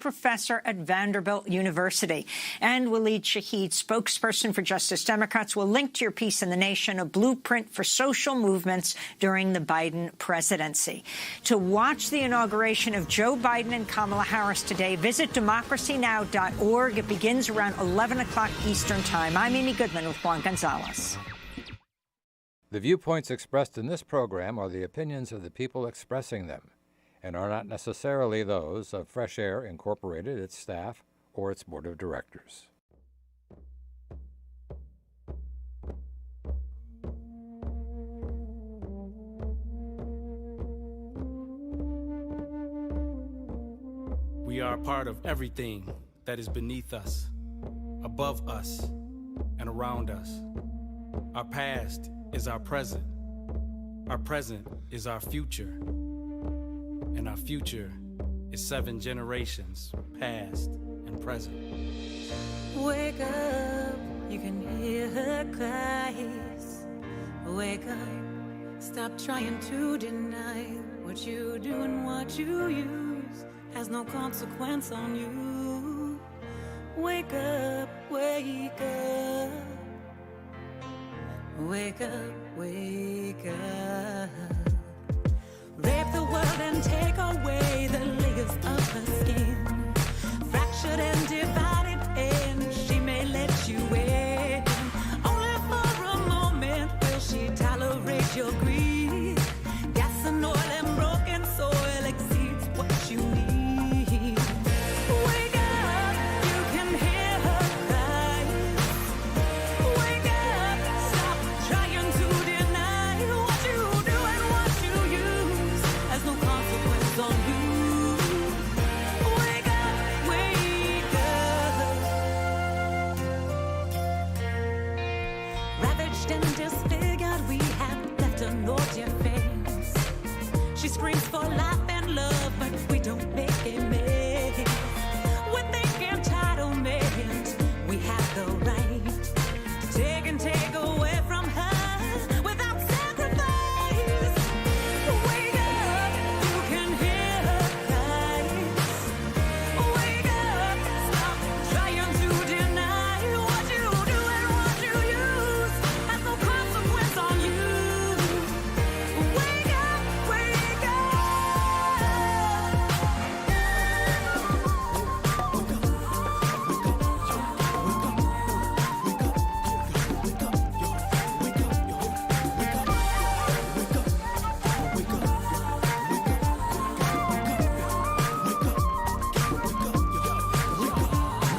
professor at Vanderbilt University. And Waleed Shahid, spokesperson for Justice Democrats, will link to your piece in The Nation, a blueprint for social movements during the Biden presidency. To watch the inauguration of Joe Biden and Kamala Harris today, visit democracynow.org. It begins around 11 o'clock Eastern Time. I'm Amy Goodman with Juan Gonzalez. The viewpoints expressed in this program are the opinions of the people expressing them, and are not necessarily those of Fresh Air Incorporated, its staff, or its board of directors. We are a part of everything that is beneath us, above us, and around us. Our past is our present. Our present is our future. And our future is 7 generations, past and present. Wake up, you can hear her cries. Wake up, stop trying to deny what you do and what you use has no consequence on you. Wake up, wake up. Wake up, wake up. Rape the world and take away the layers of her skin. Fractured and divided, and she may let you in. Only for a moment will she tolerate your greed. Gas and oil and broken soil exceeds what you need. Wake up, you can hear her cry. Wake up, stop trying to deny what you do and what you use has no consequence on you. Wake up, wake up. Ravaged and disfigured, we have left a naughty face. She screams for life and love, but we don't make it make. We think entitlement, we have the right to take and take away from her without sacrifice. Wake up, you can hear her cries. Wake up, stop trying to deny what you do and what you use has no consequence on you. Wake up, wake up.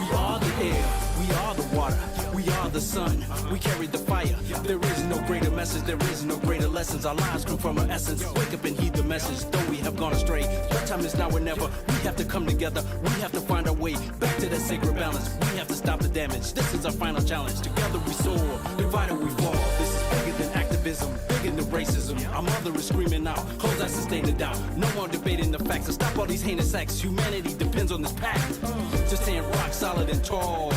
We are the air, we are the water, we are the sun, we carry the fire. There is no greater message, there is no greater lessons. Our lives come from our essence. Wake up and heed the message, though we have gone astray. Your time is now or never. We have to come together, we have to find our way back to that sacred balance. We have to stop the damage, this is our final challenge. Together we soar, divided we fall. This is bigger than activism, bigger than racism. Our mother is screaming out, hold that sustained doubt. No more debating the facts, and stop all these heinous acts. Humanity depends on this pact. Just staying rock solid and tall.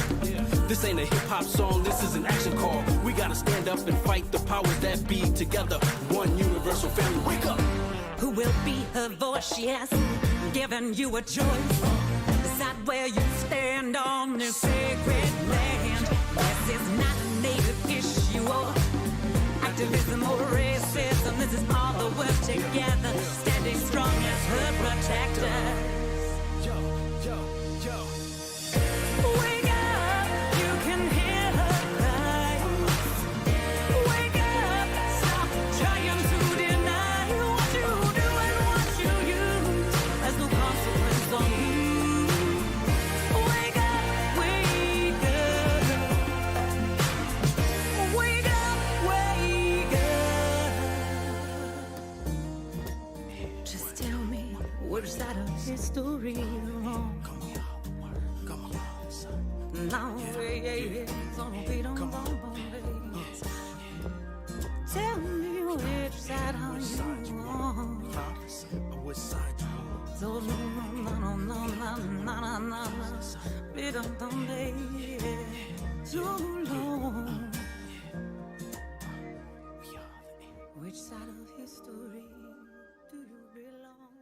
This ain't a hip-hop song, this is an action call. We gotta stand up and fight the powers that be. Together, one universal family. Wake up! Who will be her voice? She has given you a choice. Decide where you stand on this sacred land. This is not a native issue or activism or racism. This is all the work together, standing strong as her protectors. Wake up, you can hear her cry. Wake up, stop trying to deny what you do and what you use has no consequence on you. Wake up, wake up. Wake up, wake up. Just tell me which side of history you're on. Now, tell me which side are you on? Which side you on? So long. Which side of history do you belong?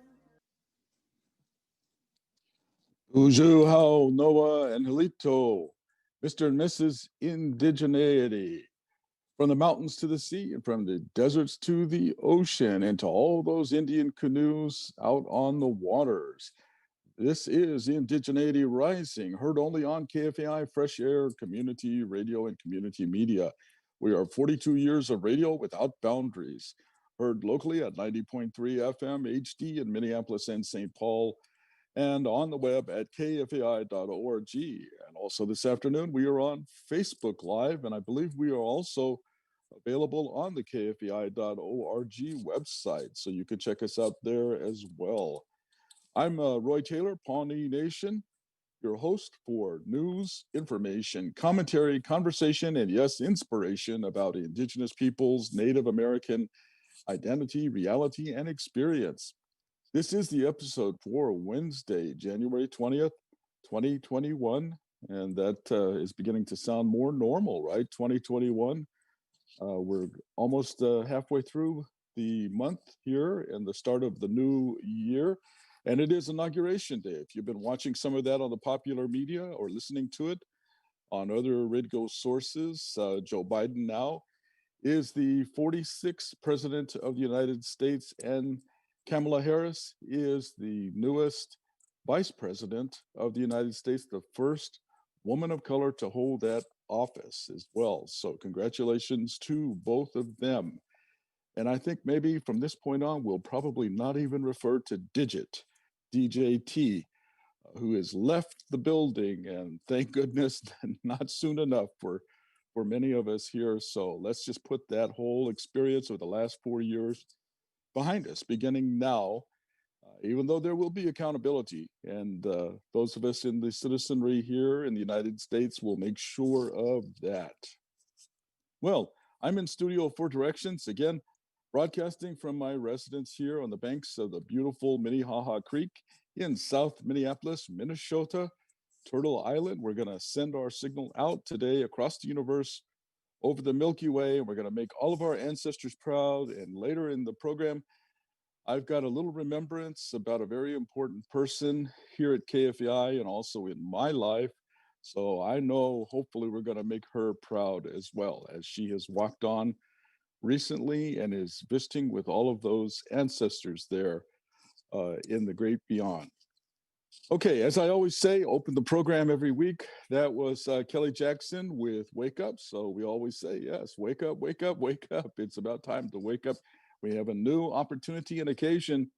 Uju hao Noah and Halito, Mr. and Mrs. Indigeneity. From the mountains to the sea, and from the deserts to the ocean, and to all those Indian canoes out on the waters. This is Indigeneity Rising, heard only on KFAI Fresh Air Community Radio and Community Media. We are 42 years of radio without boundaries, heard locally at 90.3 FM HD in Minneapolis and St. Paul, and on the web at kfai.org. And also this afternoon, we are on Facebook Live, and I believe we are also available on the kfai.org website, so you can check us out there as well. I'm Roy Taylor, Pawnee Nation, your host for news, information, commentary, conversation, and yes, inspiration about Indigenous peoples, Native American identity, reality, and experience. This is the episode for Wednesday, January 20th, 2021, and that is beginning to sound more normal, right? 2021. We're almost halfway through the month here and the start of the new year, and it is Inauguration Day. If you've been watching some of that on the popular media or listening to it on other radio sources, Joe Biden now is the 46th president of the United States, and Kamala Harris is the newest vice president of the United States, the first woman of color to hold that office as well. So congratulations to both of them. And I think maybe from this point on, we'll probably not even refer to Digit, DJT, who has left the building, and thank goodness not soon enough for many of us here. So let's just put that whole experience of the last 4 years behind us, beginning now, even though there will be accountability. And those of us in the citizenry here in the United States will make sure of that. Well, I'm in studio for Directions, again, broadcasting from my residence here on the banks of the beautiful Minnehaha Creek in South Minneapolis, Minnesota, Turtle Island. We're going to send our signal out today across the universe over the Milky Way, and we're going to make all of our ancestors proud. And later in the program, I've got a little remembrance about a very important person here at KFAI and also in my life. So I know hopefully we're going to make her proud as well, as she has walked on recently and is visiting with all of those ancestors there in the great beyond. Okay, as I always say, open the program every week. That was Kelly Jackson with Wake Up. So we always say, yes, wake up, wake up, wake up. It's about time to wake up. We have a new opportunity and occasion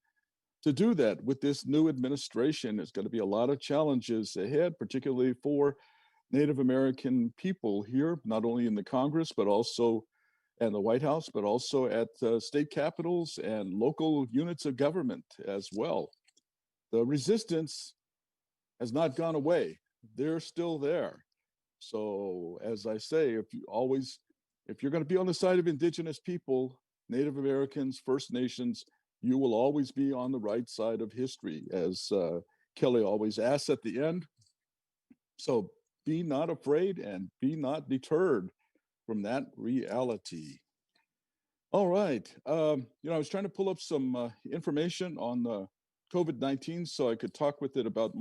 to do that with this new administration. There's going to be a lot of challenges ahead, particularly for Native American people here, not only in the Congress, but also at the White House, but also at state capitals and local units of government as well. The resistance has not gone away. They're still there. So as I say, if you're going to be on the side of Indigenous people, Native Americans, First Nations, you will always be on the right side of history, as Kelly always asks at the end. So be not afraid and be not deterred from that reality. All right. I was trying to pull up some information on the COVID-19 so I could talk with it about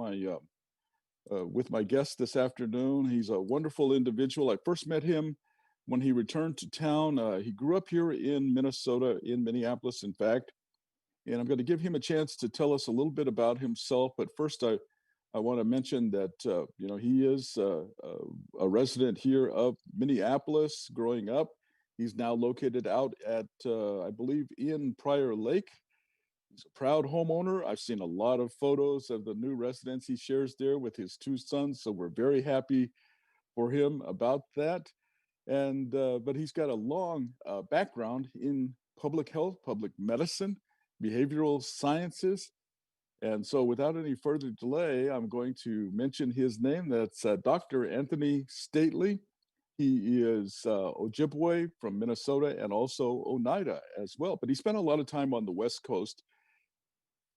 with my guest this afternoon. He's a wonderful individual. I first met him when he returned to town. He grew up here in Minnesota, in Minneapolis, in fact. And I'm going to give him a chance to tell us a little bit about himself. But first, I want to mention that, he is a resident here of Minneapolis growing up. He's now located out at, I believe, in Prior Lake. He's a proud homeowner. I've seen a lot of photos of the new residence he shares there with his two sons. So we're very happy for him about that. And but he's got a long background in public health, public medicine, behavioral sciences. And so without any further delay, I'm going to mention his name. That's Dr. Antony Stately. He is Ojibwe from Minnesota and also Oneida as well. But he spent a lot of time on the West Coast.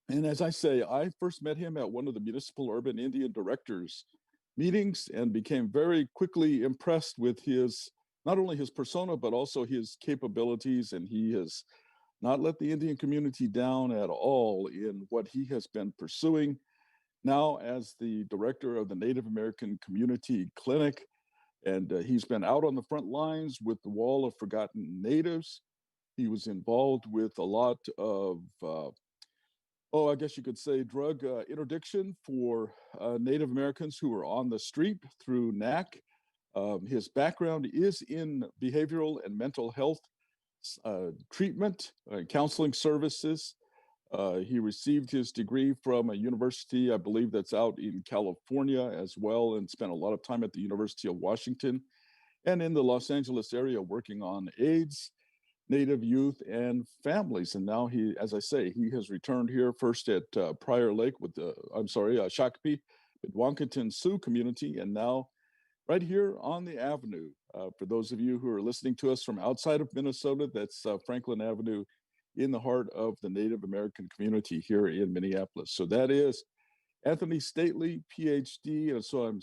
And as I say, I first met him at one of the Municipal Urban Indian Directors meetings and became very quickly impressed with not only his persona, but also his capabilities. And he has not let the Indian community down at all in what he has been pursuing, now as the director of the Native American Community Clinic. And he's been out on the front lines with the Wall of Forgotten Natives. He was involved with a lot of, I guess you could say, drug interdiction for Native Americans who were on the street through NAC. His background is in behavioral and mental health treatment, counseling services. He received his degree from a university, I believe that's out in California as well, and spent a lot of time at the University of Washington and in the Los Angeles area working on AIDS, Native youth, and families. And now he, as I say, he has returned here first at Prior Lake with the, Shakopee, Mdewakanton Sioux community, and now right here on the Avenue. For those of you who are listening to us from outside of Minnesota, that's Franklin Avenue in the heart of the Native American community here in Minneapolis. So that is Antony Stately, PhD. And so I'm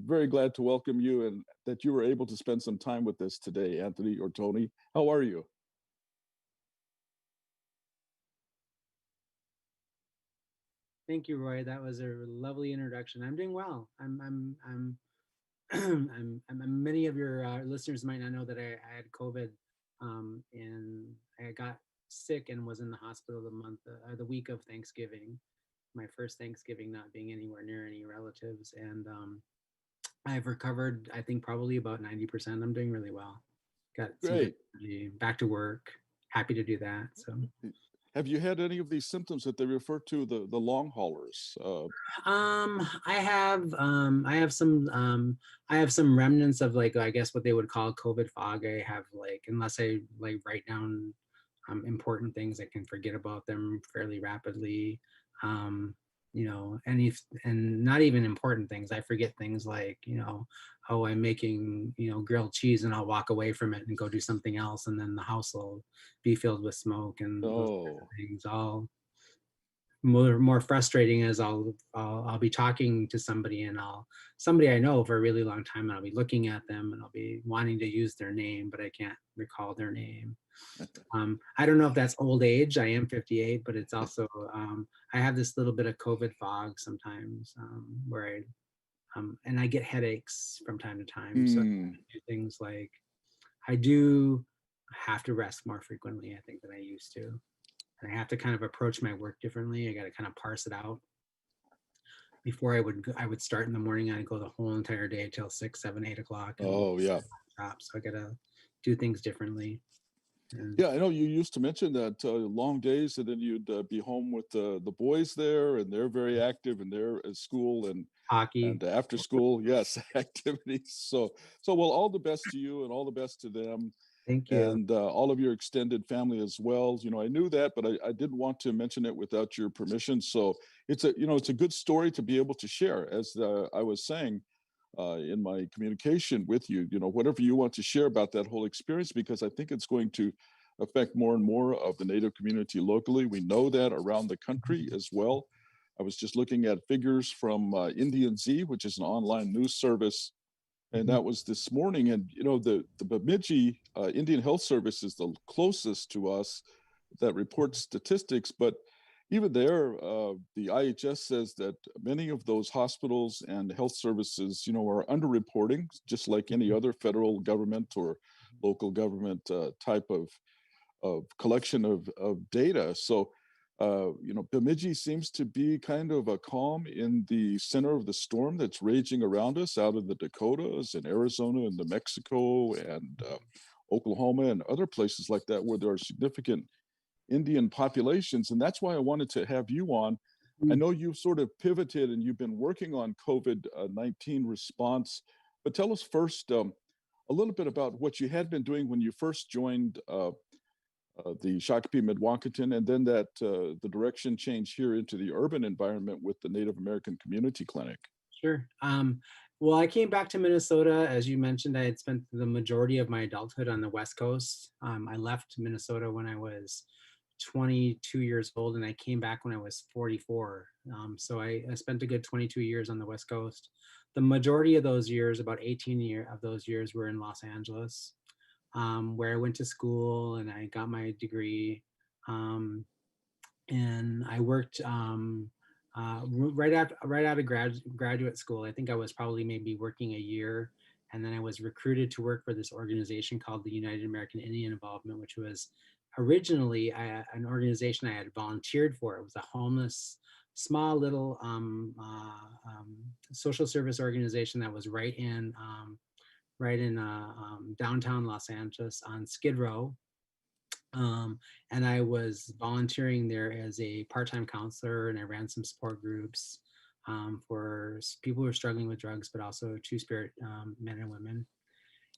very glad to welcome you and that you were able to spend some time with us today, Antony or Tony. How are you? Thank you, Roy. That was a lovely introduction. I'm doing well. I'm many of your listeners might not know that I had COVID, and I got sick and was in the hospital the week of Thanksgiving, my first Thanksgiving not being anywhere near any relatives. And I've recovered, I think probably about 90%. I'm doing really well. Got some Great. energy, back to work, happy to do that. So have you had any of these symptoms that they refer to the long haulers? I have some remnants of, like, I guess what they would call COVID fog. I have, like, unless I like write down important things, I can forget about them fairly rapidly. You know, and not even important things. I forget things like, you know, oh, I'm making, you know, grilled cheese, and I'll walk away from it and go do something else, and then the house will be filled with smoke and those kinds of things. All more frustrating as I'll be talking to somebody, and somebody I know for a really long time, and I'll be looking at them and I'll be wanting to use their name, but I can't recall their name. I don't know if that's old age. I am 58, but it's also I have this little bit of COVID fog sometimes, where and I get headaches from time to time. So I do things like, I do have to rest more frequently, I think, than I used to. And I have to kind of approach my work differently. I got to kind of parse it out. Before I would start in the morning, I'd go the whole entire day till 6, 7, 8 o'clock. Oh, yeah. So I got to do things differently. And yeah, I know you used to mention that long days, and then you'd be home with the boys there, and they're very active, and they're at school and hockey and after school, yes, activities. So well, all the best to you, and all the best to them. Thank you. And all of your extended family as well. You know, I knew that, but I didn't want to mention it without your permission. So it's a good story to be able to share. As I was saying in my communication with you, you know, whatever you want to share about that whole experience, because I think it's going to affect more and more of the Native community locally. We know that around the country as well. I was just looking at figures from Indian Z, which is an online news service. And that was this morning. And, you know, the Bemidji Indian Health Service is the closest to us that reports statistics. But even there, the IHS says that many of those hospitals and health services, you know, are underreporting, just like any other federal government or local government type of collection of data. So, you know, Bemidji seems to be kind of a calm in the center of the storm that's raging around us out of the Dakotas and Arizona and New Mexico and Oklahoma and other places like that, where there are significant Indian populations. And that's why I wanted to have you on. I know you've sort of pivoted and you've been working on COVID-19 response, but tell us first a little bit about what you had been doing when you first joined the Shakopee Mdewakanton, and then that the direction change here into the urban environment with the Native American Community Clinic. Sure. Well, I came back to Minnesota. As you mentioned, I had spent the majority of my adulthood on the West Coast. I left Minnesota when I was 22 years old, and I came back when I was 44. So I spent a good 22 years on the West Coast. The majority of those years, about 18 of those years, were in Los Angeles, where I went to school and I got my degree. And I worked right out of graduate school. I think I was probably maybe working a year, and then I was recruited to work for this organization called the United American Indian Involvement, which was originally an organization I had volunteered for. It was a homeless, small little social service organization that was right in downtown Los Angeles on Skid Row. And I was volunteering there as a part-time counselor, and I ran some support groups for people who are struggling with drugs, but also two-spirit men and women.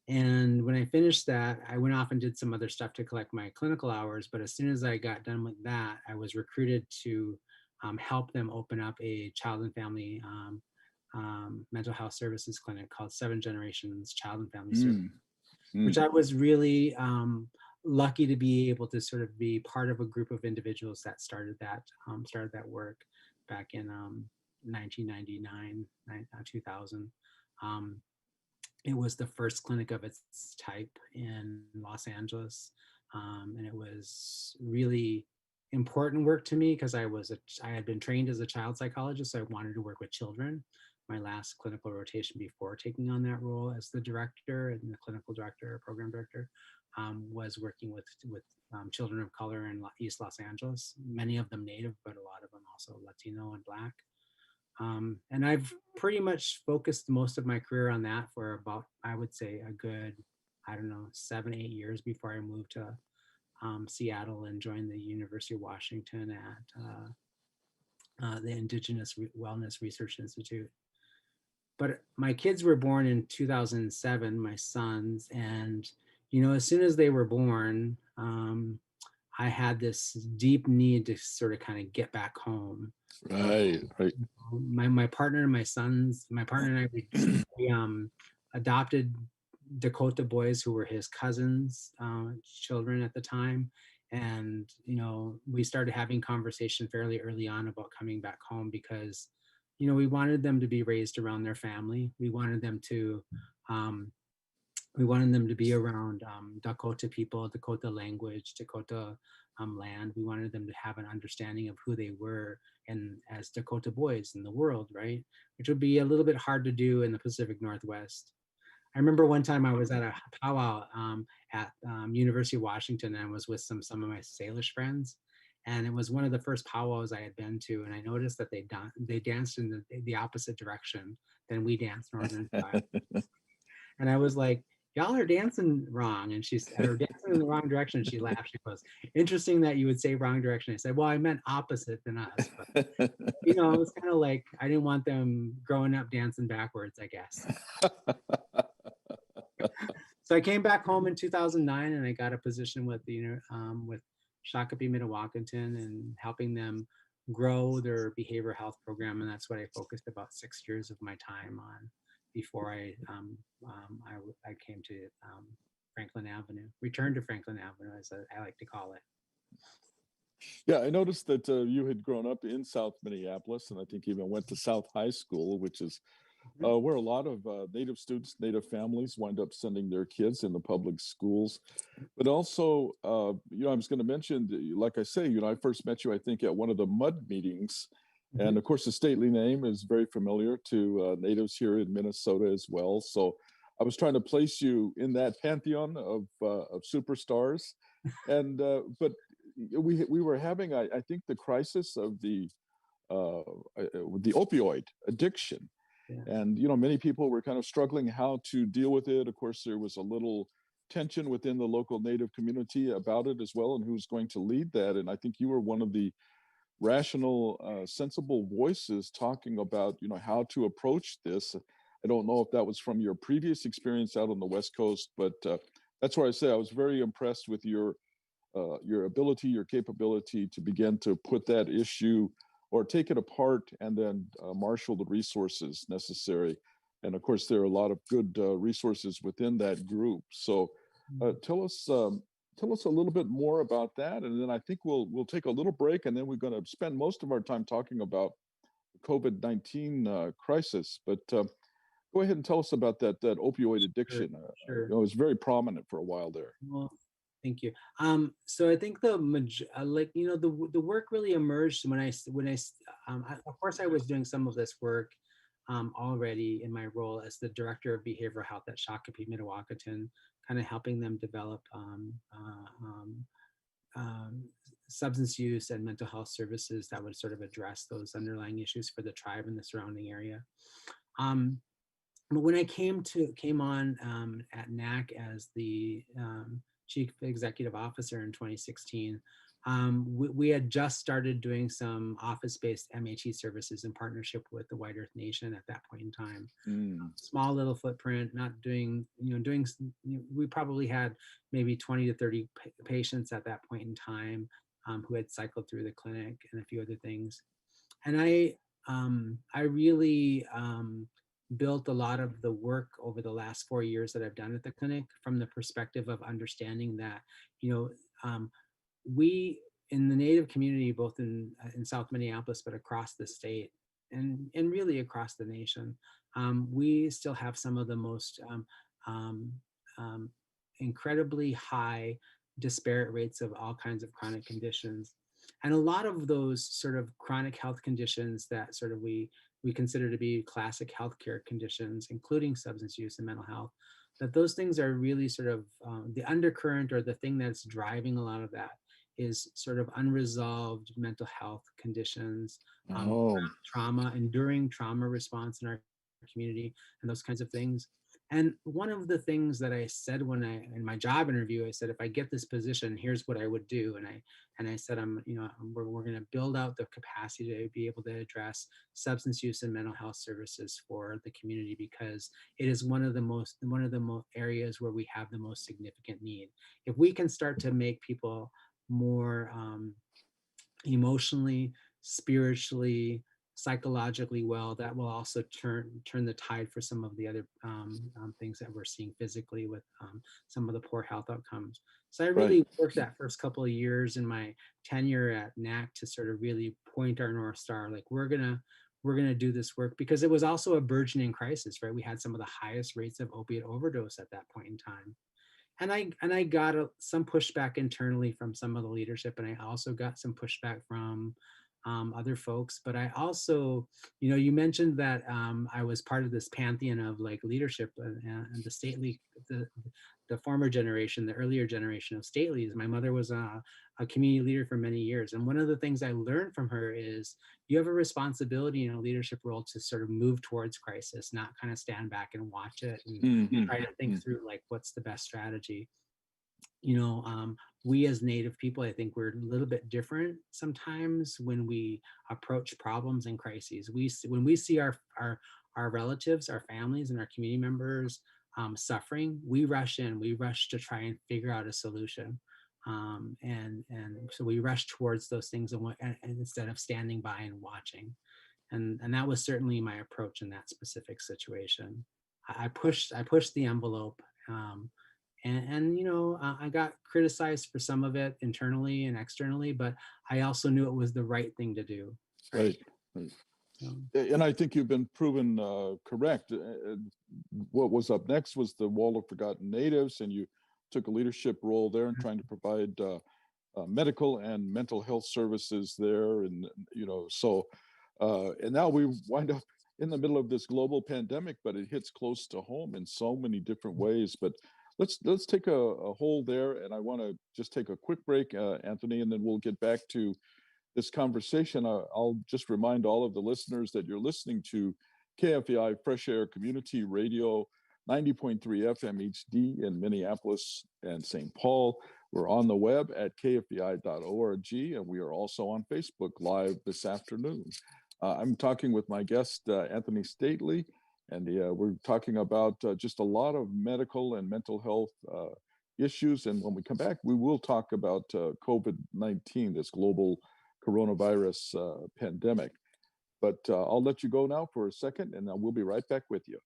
And when I finished that, I went off and did some other stuff to collect my clinical hours. But as soon as I got done with that, I was recruited to help them open up a child and family mental health services clinic called 7 Generations Child and Family Service, which I was really lucky to be able to sort of be part of a group of individuals that started that work back in 1999, 2000. It was the first clinic of its type in Los Angeles, and it was really important work to me because I had been trained as a child psychologist, so I wanted to work with children. My last clinical rotation before taking on that role as the director and the clinical director, program director, was working with children of color in East Los Angeles, many of them Native, but a lot of them also Latino and Black. And I've pretty much focused most of my career on that for about, I would say, a good, 7-8 years before I moved to Seattle and joined the University of Washington at the Indigenous Wellness Research Institute. But my kids were born in 2007, my sons, and as soon as they were born, I had this deep need to sort of kind of get back home. Right. My partner and my partner and I, we adopted Dakota boys who were his cousins' children at the time. And, we started having conversation fairly early on about coming back home because, we wanted them to be raised around their family. We wanted them to be around Dakota people, Dakota language, Dakota land. We wanted them to have an understanding of who they were and as Dakota boys in the world, right? Which would be a little bit hard to do in the Pacific Northwest. I remember one time I was at a powwow at University of Washington, and I was with some of my Salish friends. And it was one of the first powwows I had been to, and I noticed that they danced in the opposite direction than we danced Northern style. And I was like, y'all are dancing wrong. And dancing in the wrong direction. She laughed. She goes, interesting that you would say wrong direction. I said, well, I meant opposite than us. But, it was kind of like, I didn't want them growing up dancing backwards, I guess. So I came back home in 2009, and I got a position with with Shakopee, Mdewakanton, and helping them grow their behavioral health program. And that's what I focused about 6 years of my time on before I came to Franklin Avenue, returned to Franklin Avenue, as I like to call it. Yeah, I noticed that you had grown up in South Minneapolis, and I think even went to South High School, which is where a lot of Native students, Native families wind up sending their kids in the public schools. But also, I was going to mention, like I say, I first met you, I think, at one of the MUD meetings. And of course, the stately name is very familiar to natives here in Minnesota as well. So I was trying to place you in that pantheon of superstars. And but we were having, I think, the crisis of the opioid addiction. Yeah. And many people were kind of struggling how to deal with it. Of course, there was a little tension within the local Native community about it as well, and who's going to lead that. And I think you were one of the rational, sensible voices talking about, how to approach this. I don't know if that was from your previous experience out on the West Coast, but that's where I say I was very impressed with your ability, your capability to begin to put that issue or take it apart and then marshal the resources necessary. And of course, there are a lot of good resources within that group. So tell us a little bit more about that, and then I think we'll take a little break, and then we're going to spend most of our time talking about the COVID-19 crisis. But go ahead and tell us about that opioid addiction. Sure. It was very prominent for a while there. Well, Thank you. So I think the work really emerged when of course I was doing some of this work already in my role as the director of behavioral health at Shakopee, Mdewakanton, kind of helping them develop substance use and mental health services that would sort of address those underlying issues for the tribe and the surrounding area. But when I came on at NAC as the Chief Executive Officer in 2016, we had just started doing some office-based MHE services in partnership with the White Earth Nation at that point in time. Small little footprint, not doing, we probably had maybe 20 to 30 patients at that point in time who had cycled through the clinic and a few other things. And I really built a lot of the work over the last 4 years that I've done at the clinic from the perspective of understanding that, we in the Native community, both in South Minneapolis, but across the state and really across the nation, we still have some of the most incredibly high disparate rates of all kinds of chronic conditions. And a lot of those sort of chronic health conditions that sort of we consider to be classic healthcare conditions, including substance use and mental health, that those things are really sort of the undercurrent, or the thing that's driving a lot of that is sort of unresolved mental health conditions, trauma, enduring trauma response in our community, and those kinds of things. And one of the things that I said in my job interview, I said, if I get this position, here's what I would do. And I said, we're going to build out the capacity to be able to address substance use and mental health services for the community, because it is one of the areas where we have the most significant need. If we can start to make people more emotionally, spiritually, psychologically well, that will also turn the tide for some of the other things that we're seeing physically with some of the poor health outcomes. So I really worked that first couple of years in my tenure at NAC to sort of really point our North Star, like we're gonna do this work, because it was also a burgeoning crisis, right? We had some of the highest rates of opiate overdose at that point in time. And I got some pushback internally from some of the leadership, and I also got some pushback from other folks. But I also, you mentioned that I was part of this pantheon of like leadership and the stately, the former generation, the earlier generation of stateleys. My mother was a community leader for many years. And one of the things I learned from her is you have a responsibility in a leadership role to sort of move towards crisis, not kind of stand back and watch it and try to think through like, what's the best strategy. We as Native people, I think we're a little bit different sometimes when we approach problems and crises. When we see our relatives, our families, and our community members suffering, we rush in. We rush to try and figure out a solution, and so we rush towards those things and instead of standing by and watching. And that was certainly my approach in that specific situation. I pushed the envelope. I got criticized for some of it internally and externally, but I also knew it was the right thing to do. Right. And I think you've been proven correct. What was up next was the Wall of Forgotten Natives, and you took a leadership role there in trying to provide medical and mental health services there. And, and now we wind up in the middle of this global pandemic, but it hits close to home in so many different ways. But let's take a hold there, and I want to just take a quick break, Anthony, and then we'll get back to this conversation. I'll just remind all of the listeners that you're listening to KFEI Fresh Air Community Radio, 90.3 FM HD in Minneapolis and St. Paul. We're on the web at kfei.org, and we are also on Facebook Live this afternoon. I'm talking with my guest, Antony Stately, and we're talking about just a lot of medical and mental health issues. And when we come back, we will talk about COVID-19, this global coronavirus pandemic. But I'll let you go now for a second, and we'll be right back with you.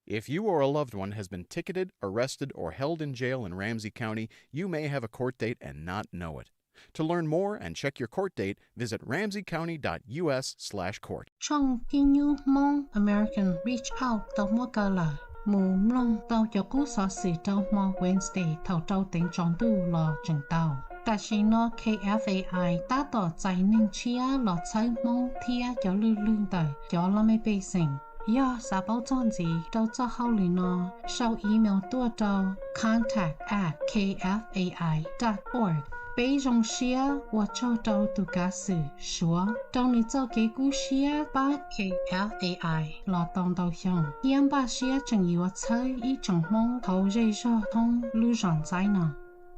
If you or a loved one has been ticketed, arrested, or held in jail in Ramsey County, you may have a court date and not know it. To learn more and check your court date, visit ramseycounty.us/court. ช่องที่ยูมอง American Reach Out ตะมัวกาลา mù long tàu cho cú xó xì trâu mò Wednesday thầu trâu tính trong tu lò chừng tàu. Ta xin nó KFAI ta tỏ giải ninh chia lọ chơi mong thia cho lưu lương đời cho lo mê bê sinh. Do xã báo chọn gì trâu cho hậu lì nó sau email tua trâu contact@kfai.org. Bây rong xia và cho trâu tù cá sử xua trâu ní cho kế cú xia ba KFAI lọ tông đầu hiong. Hiên ba xia chẳng yếu chơi ý chẳng mong thấu dây cho thông lưu rõn giải nọ.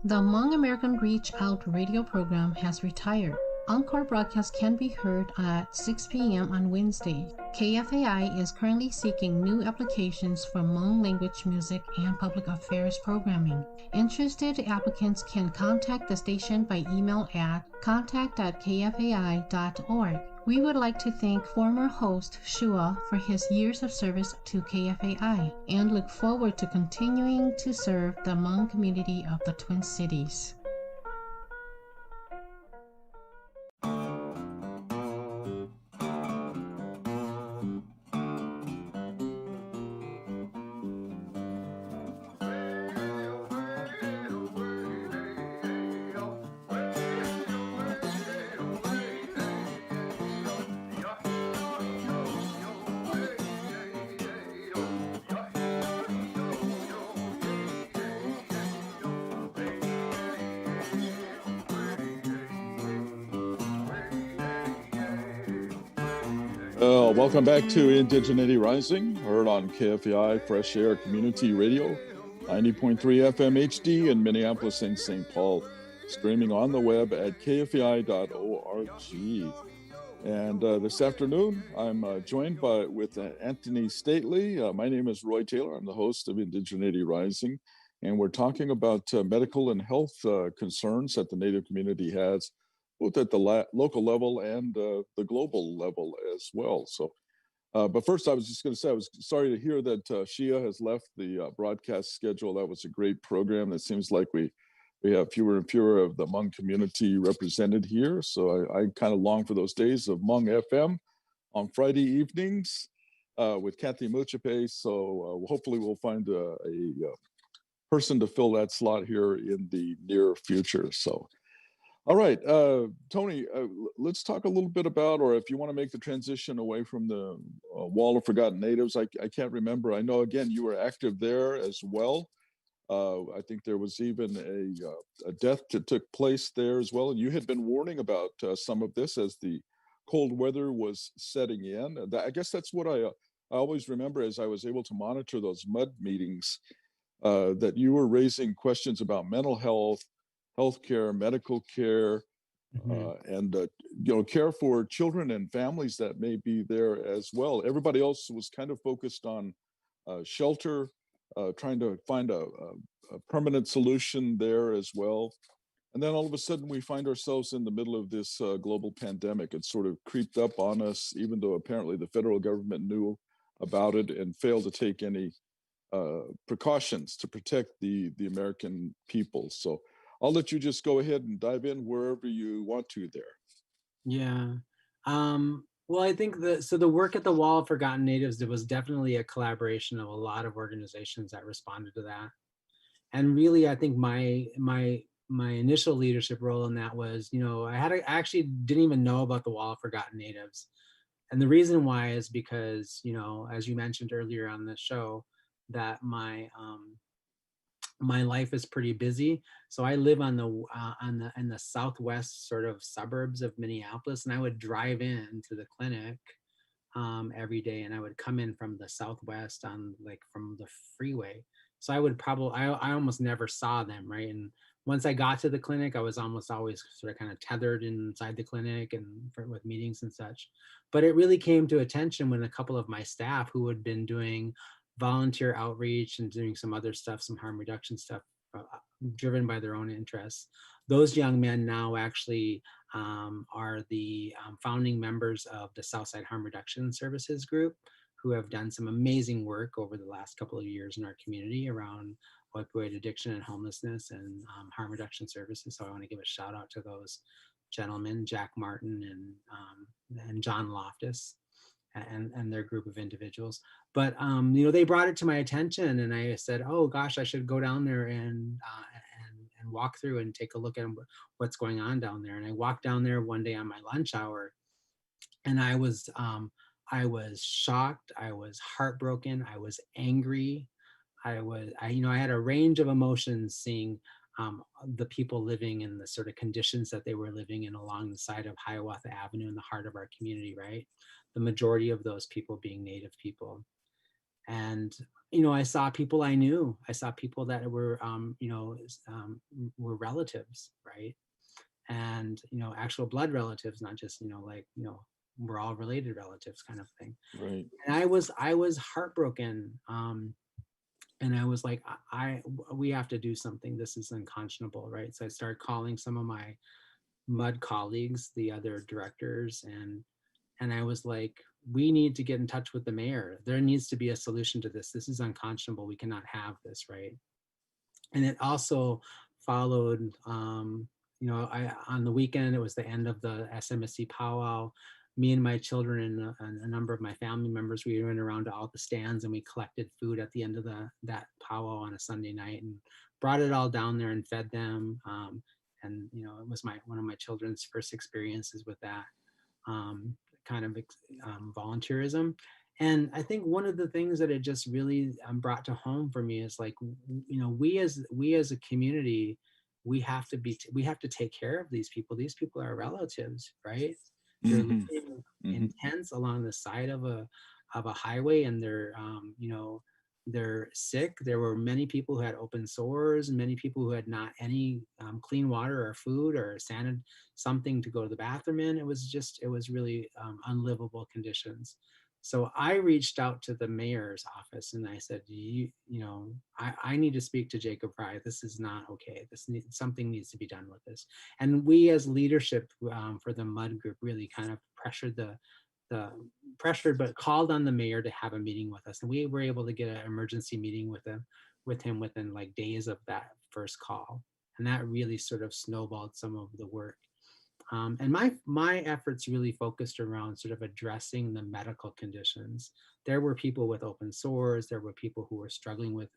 The Hmong American Reach Out radio program has retired. Encore broadcasts can be heard at 6 p.m. on Wednesday. KFAI is currently seeking new applications for Hmong language music and public affairs programming. Interested applicants can contact the station by email at contact@kfai.org. We would like to thank former host Shua for his years of service to KFAI and look forward to continuing to serve the Hmong community of the Twin Cities. Welcome back to Indigeneity Rising, heard on KFAI Fresh Air Community Radio, 90.3 FM HD in Minneapolis and St. Paul, streaming on the web at kfai.org. And this afternoon, I'm joined with Antony Stately. My name is Roy Taylor. I'm the host of Indigeneity Rising, and we're talking about medical and health concerns that the Native community has, both at the local level and the global level as well. So, but first, I was just going to say, I was sorry to hear that Shia has left the broadcast schedule. That was a great program. It seems like we have fewer and fewer of the Hmong community represented here. So I kind of long for those days of Hmong FM on Friday evenings with Kathy Muchape. So hopefully we'll find a person to fill that slot here in the near future. So. All right, Tony, let's talk a little bit about, or if you want to make the transition away from the Wall of Forgotten Natives, I can't remember. I know, again, you were active there as well. I think there was even a death that took place there as well. And you had been warning about some of this as the cold weather was setting in. I guess that's what I always remember as I was able to monitor those mud meetings, that you were raising questions about mental health, healthcare, medical care, and care for children and families that may be there as well. Everybody else was kind of focused on shelter, trying to find a permanent solution there as well. And then all of a sudden we find ourselves in the middle of this global pandemic. It sort of creeped up on us, even though apparently the federal government knew about it and failed to take any precautions to protect the American people. So I'll let you just go ahead and dive in wherever you want to there. Yeah. Well, I think the work at the Wall of Forgotten Natives, there was definitely a collaboration of a lot of organizations that responded to that. And really, I think my initial leadership role in that was, I actually didn't even know about the Wall of Forgotten Natives. And the reason why is because, as you mentioned earlier on the show, that my life is pretty busy. So I live in the southwest sort of suburbs of Minneapolis, and I would drive in to the clinic every day, and I would come in from the southwest from the freeway. So I would I almost never saw them, right? And once I got to the clinic, I was almost always sort of kind of tethered inside the clinic and with meetings and such. But it really came to attention when a couple of my staff who had been doing volunteer outreach and doing some other stuff, some harm reduction stuff, driven by their own interests. Those young men now actually are the founding members of the Southside Harm Reduction Services Group, who have done some amazing work over the last couple of years in our community around opioid addiction and homelessness and harm reduction services. So I want to give a shout out to those gentlemen, Jack Martin and John Loftus. and their group of individuals. But you know, they brought it to my attention, and I said, oh gosh, I should go down there and walk through and take a look at what's going on down there. And I walked down there one day on my lunch hour, and I was shocked, I was heartbroken, I was angry, I had a range of emotions seeing the people living in the sort of conditions that they were living in along the side of Hiawatha Avenue in the heart of our community, right? The majority of those people being Native people. And, you know, I saw people I knew. I saw people that were, were relatives, right? And, you know, actual blood relatives, not just, we're all related relatives kind of thing. Right. And I was heartbroken. And I was like, we have to do something. This is unconscionable, right? So I started calling some of my MUD colleagues, the other directors, and I was like, we need to get in touch with the mayor. There needs to be a solution to this. This is unconscionable. We cannot have this, right? And it also followed, on the weekend, it was the end of the SMSC powwow. Me and my children and a number of my family members, we went around to all the stands and we collected food at the end of that powwow on a Sunday night and brought it all down there and fed them. And, you know, it was one of my children's first experiences with that kind of volunteerism. And I think one of the things that it just really brought to home for me is like, you know, we as a community, we have to take care of these people. These people are relatives, right? They're living in tents along the side of a highway, and they're sick. There were many people who had open sores, and many people who had not any clean water or food or something to go to the bathroom in. It was really unlivable conditions. So I reached out to the mayor's office and I said, I need to speak to Jacob Fry. This is not okay. Something needs to be done with this. And we as leadership for the MUD group really kind of pressured but called on the mayor to have a meeting with us. And we were able to get an emergency meeting with him within like days of that first call. And that really sort of snowballed some of the work. And my efforts really focused around sort of addressing the medical conditions. There were people with open sores. There were people who were struggling with,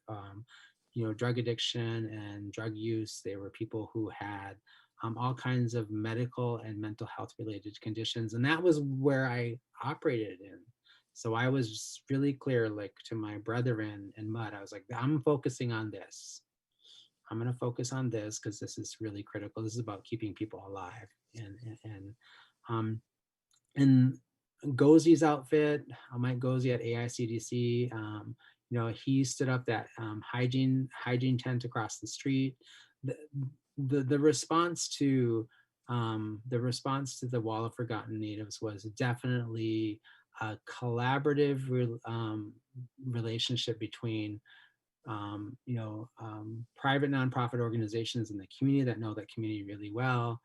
drug addiction and drug use. There were people who had all kinds of medical and mental health related conditions. And that was where I operated in. So I was really clear, like to my brethren in MUD, I was like, I'm focusing on this. I'm going to focus on this because this is really critical. This is about keeping people alive. And Gozi's outfit, Mike Gozi at AICDC, he stood up that hygiene tent across the street. The response to the Wall of Forgotten Natives was definitely a collaborative relationship between private nonprofit organizations in the community that know that community really well,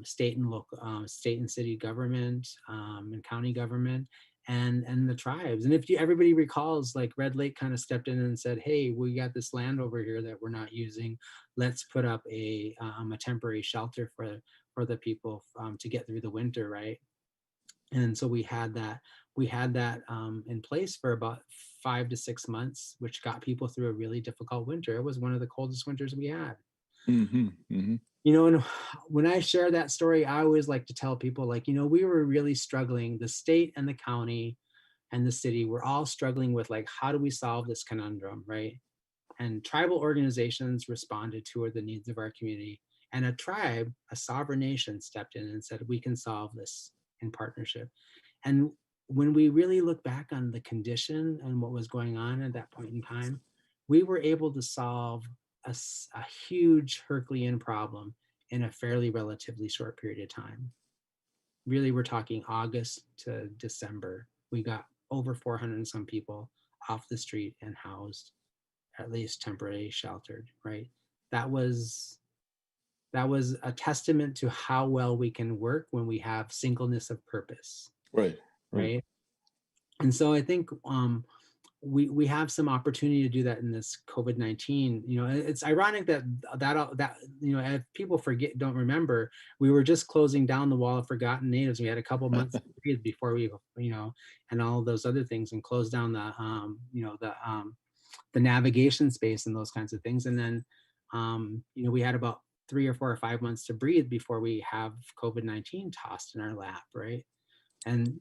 state and city government, and county government, and the tribes. And if everybody recalls, like Red Lake kind of stepped in and said, hey, we got this land over here that we're not using. Let's put up a temporary shelter for the people to get through the winter, right? And so we had that in place for about 5 to 6 months, which got people through a really difficult winter. It was one of the coldest winters we had. And when I share that story, I always like to tell people, like, we were really struggling. The state and the county and the city were all struggling with, like, how do we solve this conundrum, right? And tribal organizations responded to the needs of our community. And a tribe, a sovereign nation, stepped in and said, we can solve this in partnership. And when we really look back on the condition and what was going on at that point in time, we were able to solve a huge Herculean problem in a fairly relatively short period of time. Really, we're talking August to December. We got over 400 and some people off the street and housed, at least temporarily sheltered, right? That was a testament to how well we can work when we have singleness of purpose. Right. And so I think we have some opportunity to do that in this COVID-19. You know, it's ironic that you know, if people don't remember, we were just closing down the Wall of Forgotten Natives. We had a couple months before we, you know, and all of those other things, and closed down the you know, the navigation space and those kinds of things. And then you know, we had about 3 or 4 or 5 months to breathe before we have COVID-19 tossed in our lap, right? And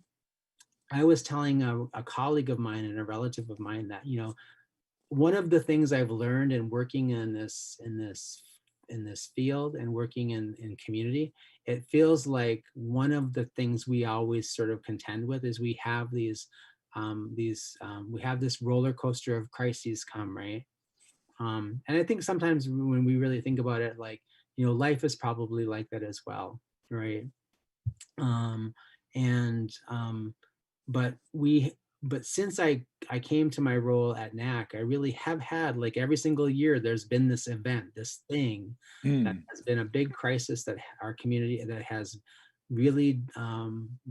I was telling a colleague of mine and a relative of mine that, you know, one of the things I've learned in working in this field and working in community, it feels like one of the things we always sort of contend with is we have we have this roller coaster of crises come, right? And I think sometimes when we really think about it, like, you know, life is probably like that as well, right? But since I came to my role at NAC, I really have had, like, every single year there's been this event, this thing that has been a big crisis that our community, that has really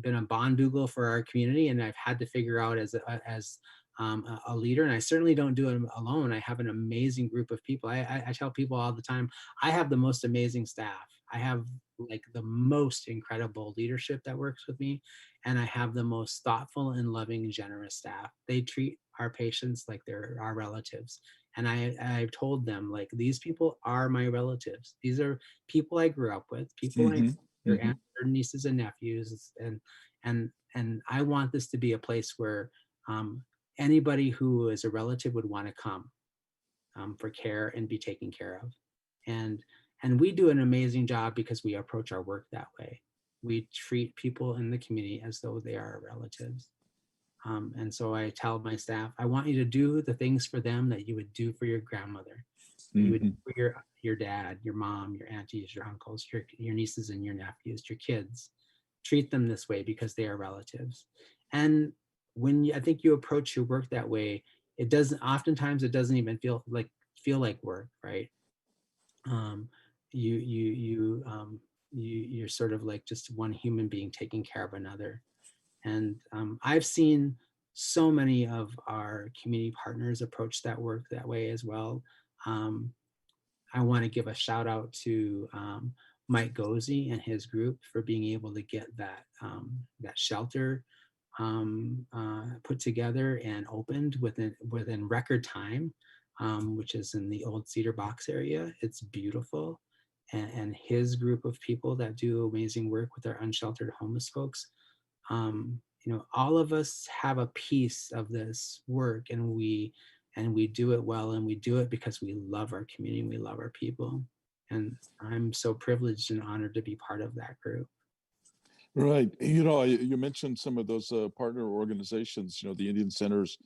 been a bondugal for our community, and I've had to figure out as a leader, and I certainly don't do it alone. I have an amazing group of people. I tell people all the time, I have the most amazing staff. I have, like, the most incredible leadership that works with me, and I have the most thoughtful and loving and generous staff. They treat our patients like they're our relatives. And I've told them, like, these people are my relatives. These are people I grew up with, people their aunts, their nieces and nephews, and I want this to be a place where anybody who is a relative would want to come for care and be taken care of. And we do an amazing job because we approach our work that way. We treat people in the community as though they are our relatives. And so I tell my staff, I want you to do the things for them that you would do for your grandmother, you would do for your dad, your mom, your aunties, your uncles, your nieces and your nephews, your kids. Treat them this way because they are relatives. And when I think you approach your work that way, oftentimes it doesn't even feel like work, right? You're sort of like just one human being taking care of another. And I've seen so many of our community partners approach that work that way as well. I want to give a shout out to Mike Gozy and his group for being able to get that shelter put together and opened within record time, which is in the old Cedar Box area. It's beautiful. And his group of people that do amazing work with our unsheltered homeless folks. You know, all of us have a piece of this work, and we do it well, and we do it because we love our community, and we love our people. And I'm so privileged and honored to be part of that group. Right. You know, you mentioned some of those partner organizations. You know, the Indian Center's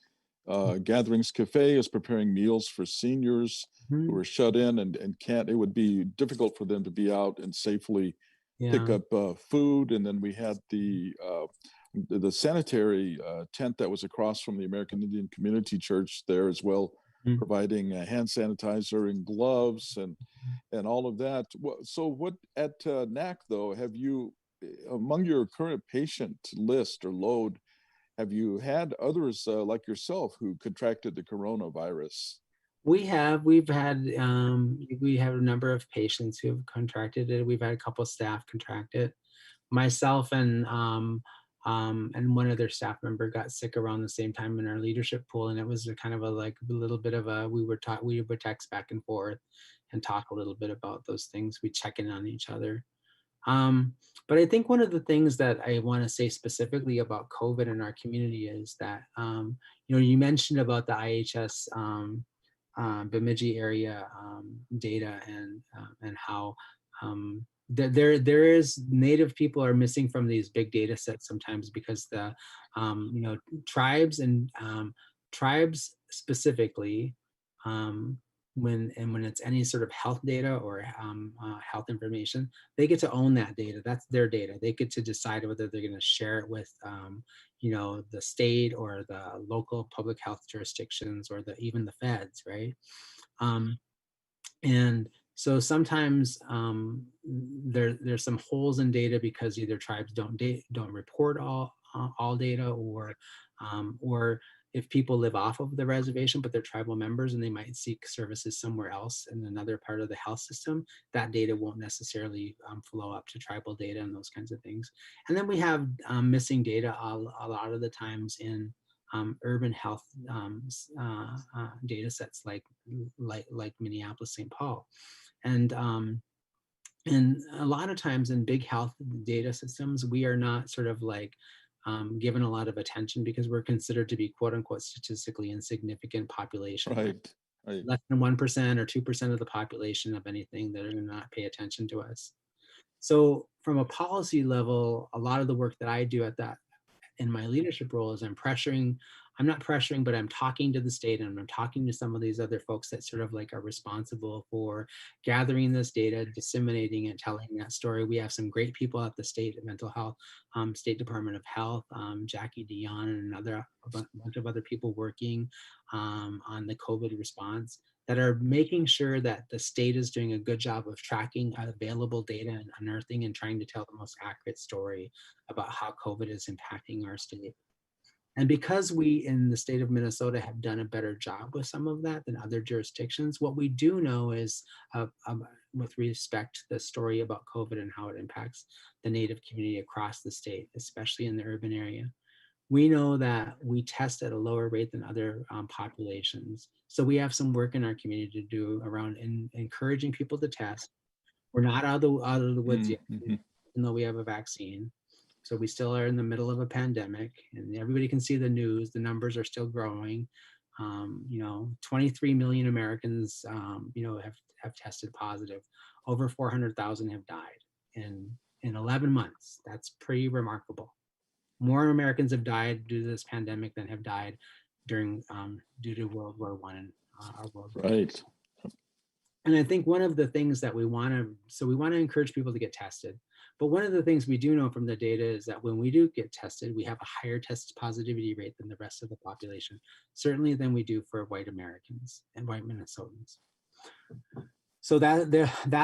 Gatherings Cafe is preparing meals for seniors who are shut in and can't. It would be difficult for them to be out and safely pick up food. And then we had the sanitary tent that was across from the American Indian Community Church there as well, providing hand sanitizer and gloves and all of that. So what at NAC though, have you, among your current patient list or load, have you had others like yourself who contracted the coronavirus? We have a number of patients who have contracted it. We've had a couple of staff contract it. Myself and one other staff member got sick around the same time in our leadership pool, and it was a kind of a little bit of a, we would text back and forth and talk a little bit about those things. We check in on each other. But I think one of the things that I want to say specifically about COVID in our community is that, you know, you mentioned about the IHS Bemidji area data and how there is Native people are missing from these big data sets sometimes because the you know, tribes specifically, when it's any sort of health data or health information, they get to own that data. That's their data. They get to decide whether they're going to share it with you know, the state or the local public health jurisdictions or even the feds, right? And so sometimes there's some holes in data because either tribes don't report all data, or if people live off of the reservation, but they're tribal members and they might seek services somewhere else in another part of the health system, that data won't necessarily flow up to tribal data and those kinds of things. And then we have missing data a lot of the times in urban health data sets like Minneapolis, St. Paul. And a lot of times in big health data systems, we are not sort of like given a lot of attention because we're considered to be quote unquote statistically insignificant population. Right. Less than 1% or 2% of the population of anything that are going to not pay attention to us. So from a policy level, a lot of the work that I do at that in my leadership role is I'm not pressuring, but I'm talking to the state and I'm talking to some of these other folks that sort of like are responsible for gathering this data, disseminating it, telling that story. We have some great people at the state mental health, State Department of Health, Jackie Dion and a bunch of other people working on the COVID response that are making sure that the state is doing a good job of tracking available data and unearthing and trying to tell the most accurate story about how COVID is impacting our state. And because we in the state of Minnesota have done a better job with some of that than other jurisdictions, what we do know is with respect to the story about COVID and how it impacts the Native community across the state, especially in the urban area. We know that we test at a lower rate than other populations. So we have some work in our community to do around encouraging people to test. We're not out of the woods yet, even though we have a vaccine. So we still are in the middle of a pandemic and everybody can see the news. The numbers are still growing. 23 million Americans, have tested positive. Over 400,000 have died in 11 months. That's pretty remarkable. More Americans have died due to this pandemic than have died due to World War I and World War II. Right. And I think one of the things that we want to encourage people to get tested. But one of the things we do know from the data is that when we do get tested, we have a higher test positivity rate than the rest of the population, certainly than we do for white Americans and white Minnesotans. So that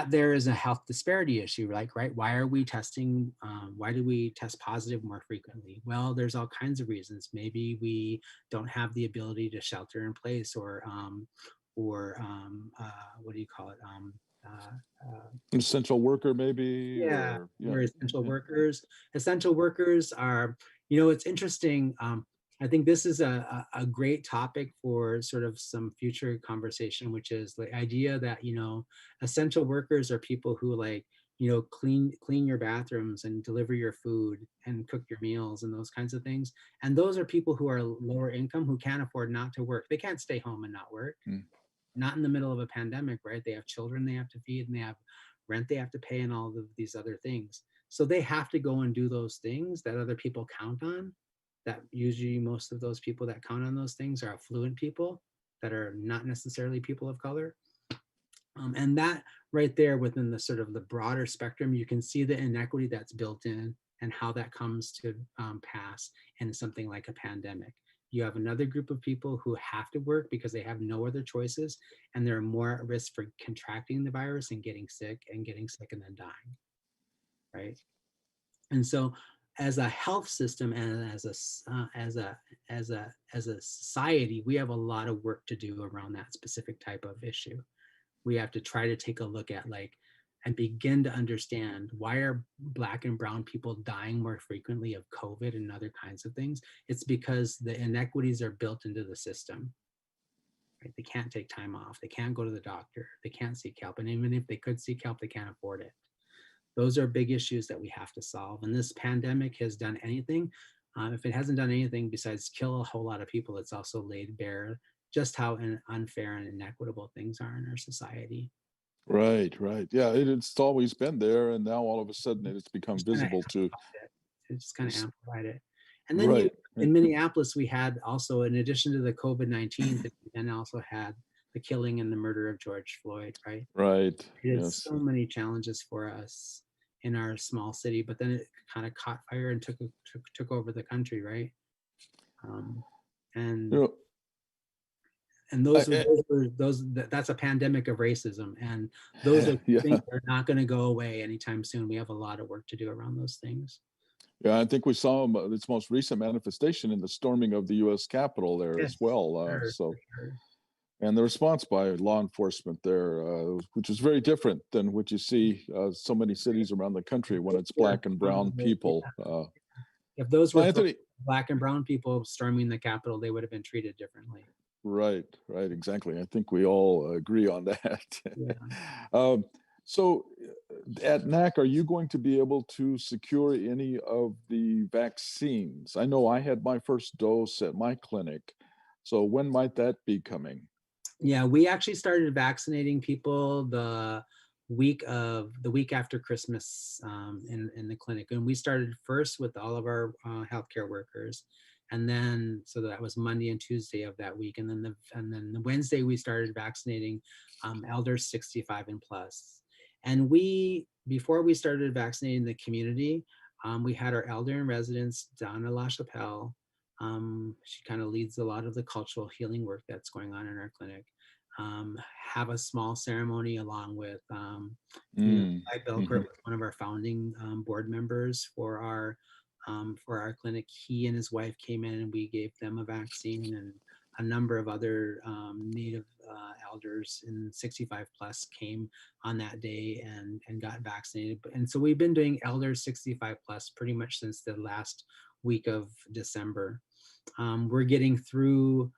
there is a health disparity issue, like, right? Why are we testing? Why do we test positive more frequently? Well, there's all kinds of reasons. Maybe we don't have the ability to shelter in place, or what do you call it? Essential worker, maybe. We're essential workers. Essential workers are, it's interesting. I think this is a great topic for sort of some future conversation, which is the idea that, essential workers are people who clean your bathrooms and deliver your food and cook your meals and those kinds of things. And those are people who are lower income, who can't afford not to work. They can't stay home and not work. Not in the middle of a pandemic, right? They have children they have to feed and they have rent they have to pay and all of these other things. So they have to go and do those things that other people count on. That usually most of those people that count on those things are affluent people that are not necessarily people of color. And that right there within the sort of the broader spectrum, you can see the inequity that's built in and how that comes to pass in something like a pandemic. You have another group of people who have to work because they have no other choices, and they're more at risk for contracting the virus and getting sick and then dying, right? And so, as a health system and as a society, we have a lot of work to do around that specific type of issue. We have to try to take a look at and begin to understand, why are Black and brown people dying more frequently of COVID and other kinds of things? It's because the inequities are built into the system. Right? They can't take time off. They can't go to the doctor. They can't seek help. And even if they could seek help, they can't afford it. Those are big issues that we have to solve. And this pandemic has done anything. If it hasn't done anything besides kill a whole lot of people, it's also laid bare just how unfair and inequitable things are in our society. Right. Yeah, it's always been there, and now all of a sudden it's become visible to. It just kind of amplified it. And then in Minneapolis, we had also, in addition to the COVID-19, we then also had the killing and the murder of George Floyd, right? Right. It's so many challenges for us in our small city, but then it kind of caught fire and took over the country, right? And that's a pandemic of racism, and those are things that are not going to go away anytime soon. We have a lot of work to do around those things. Yeah, I think we saw its most recent manifestation in the storming of the U.S. Capitol there as well. And the response by law enforcement there, which is very different than what you see so many cities around the country when it's black and brown people. If those were Anthony, black and brown people storming the Capitol, they would have been treated differently. Right, exactly. I think we all agree on that. Yeah. So at NAC, are you going to be able to secure any of the vaccines? I know I had my first dose at my clinic. So when might that be coming? Yeah, we actually started vaccinating people the week after Christmas in the clinic. And we started first with all of our healthcare workers. And then, so that was Monday and Tuesday of that week. And then the Wednesday, we started vaccinating elders 65 and plus. And before we started vaccinating the community, we had our elder in residence, Donna LaChapelle. She kind of leads a lot of the cultural healing work that's going on in our clinic. Have a small ceremony along with Bill Kurt, one of our founding board members for our clinic. He and his wife came in and we gave them a vaccine, and a number of other Native elders in 65 plus came on that day and got vaccinated. And so we've been doing elders 65 plus pretty much since the last week of December. We're getting through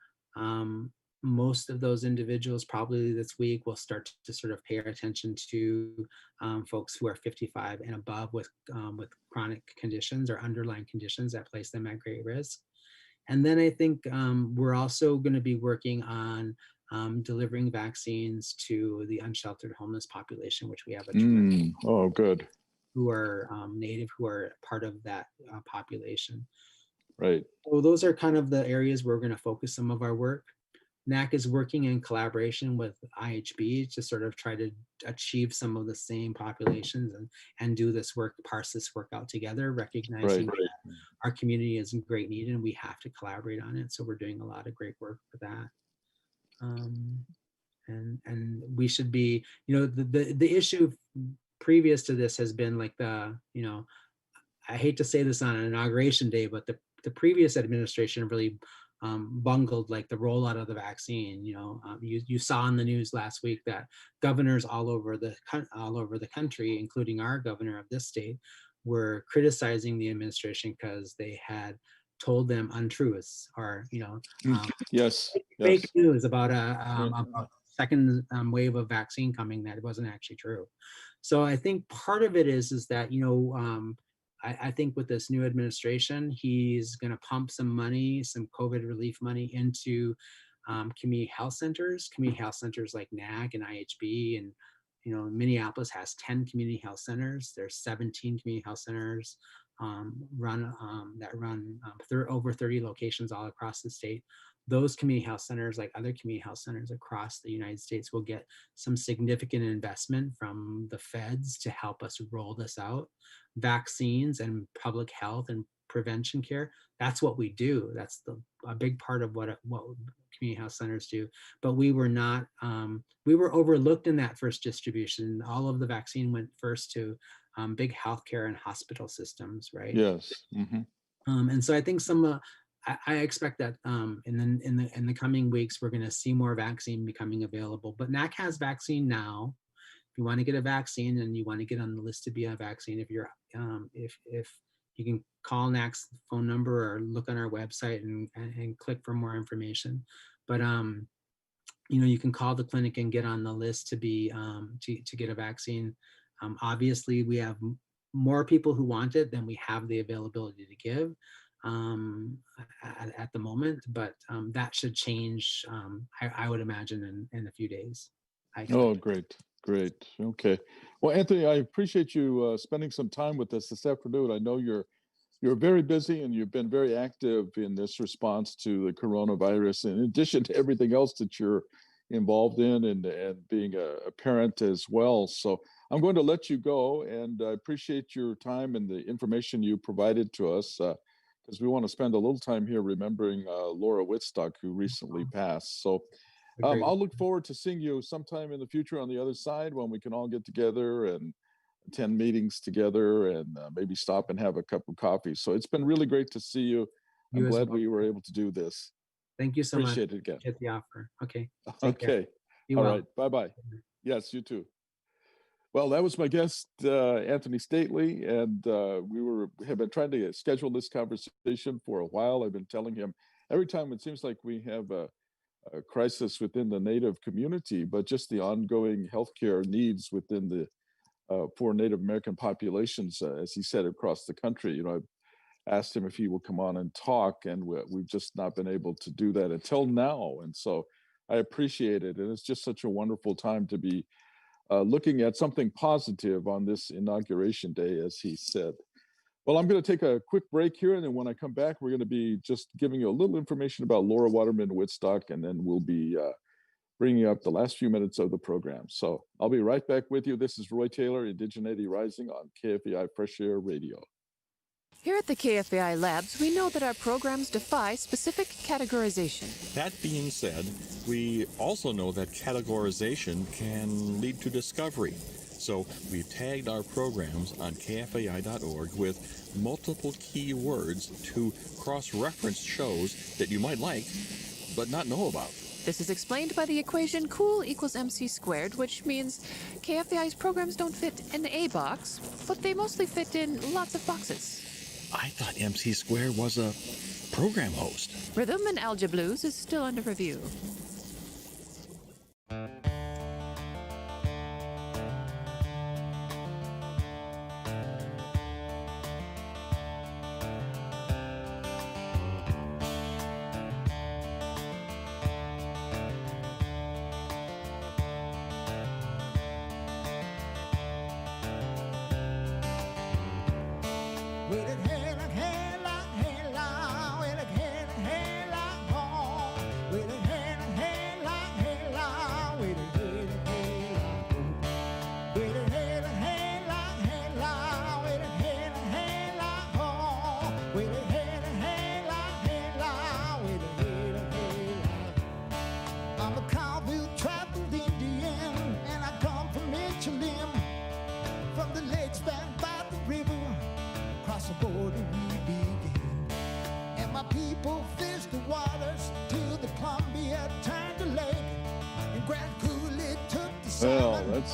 most of those individuals probably this week. We'll start to sort of pay attention to folks who are 55 and above with chronic conditions or underlying conditions that place them at great risk. And then I think we're also going to be working on delivering vaccines to the unsheltered homeless population, which we have a good who are Native, who are part of that population. Right. So those are kind of the areas where we're going to focus some of our work. NAC is working in collaboration with IHB to sort of try to achieve some of the same populations and do this work, parse this work out together, recognizing that our community is in great need and we have to collaborate on it. So we're doing a lot of great work for that. And we should be, the issue previous to this has been like I hate to say this on an inauguration day, but the previous administration really bungled like the rollout of the vaccine. You saw in the news last week that governors all over the country, including our governor of this state, were criticizing the administration because they had told them untruths or fake news about a second wave of vaccine coming that wasn't actually true. So I think part of it is that I think with this new administration, he's going to pump some money, some COVID relief money into community health centers like NAC and IHB. And, Minneapolis has 10 community health centers. There's 17 community health centers run over 30 locations all across the state. Those community health centers, like other community health centers across the United States, will get some significant investment from the feds to help us roll this out. Vaccines and public health and prevention care, that's what we do. That's a big part of what community health centers do. But we were not, we were overlooked in that first distribution. All of the vaccine went first to big healthcare and hospital systems, right? Yes. And so I think I expect that in the coming weeks, we're going to see more vaccine becoming available. But NAC has vaccine now. If you want to get a vaccine and you want to get on the list to be a vaccine, if you can call NAC's phone number or look on our website and click for more information. But you can call the clinic and get on the list to be to get a vaccine. Obviously, we have more people who want it than we have the availability to give at the moment, but that should change, I would imagine, in a few days. Oh, great. Okay. Well, Anthony, I appreciate you spending some time with us this afternoon. I know you're very busy and you've been very active in this response to the coronavirus, in addition to everything else that you're involved in and being a parent as well. So I'm going to let you go, and I appreciate your time and the information you provided to us, because we want to spend a little time here remembering Laura Whitstock, who recently passed. So I'll look forward to seeing you sometime in the future on the other side when we can all get together and attend meetings together and maybe stop and have a cup of coffee. So it's been really great to see you. I'm glad we were able to do this. Thank you so much. Appreciate it again. Appreciate the offer. Okay. Okay. All right. Bye-bye. Yes, you too. Well, that was my guest, Antony Stately, and we have been trying to schedule this conversation for a while. I've been telling him every time it seems like we have a crisis within the Native community, but just the ongoing healthcare needs within the poor Native American populations, as he said, across the country. You know, I've asked him if he will come on and talk, and we've just not been able to do that until now. And so I appreciate it. And it's just such a wonderful time to be looking at something positive on this inauguration day, as he said. Well, I'm going to take a quick break here. And then when I come back, we're going to be just giving you a little information about Laura Waterman Woodstock, and then we'll be bringing up the last few minutes of the program. So I'll be right back with you. This is Roy Taylor, Indigeneity Rising on KFAI Fresh Air Radio. Here at the KFAI Labs, we know that our programs defy specific categorization. That being said, we also know that categorization can lead to discovery. So we've tagged our programs on kfai.org with multiple key words to cross-reference shows that you might like, but not know about. This is explained by the equation cool equals MC squared, which means KFAI's programs don't fit in a box, but they mostly fit in lots of boxes. I thought MC Square was a program host. Rhythm and Algebra Blues is still under review. Well, that's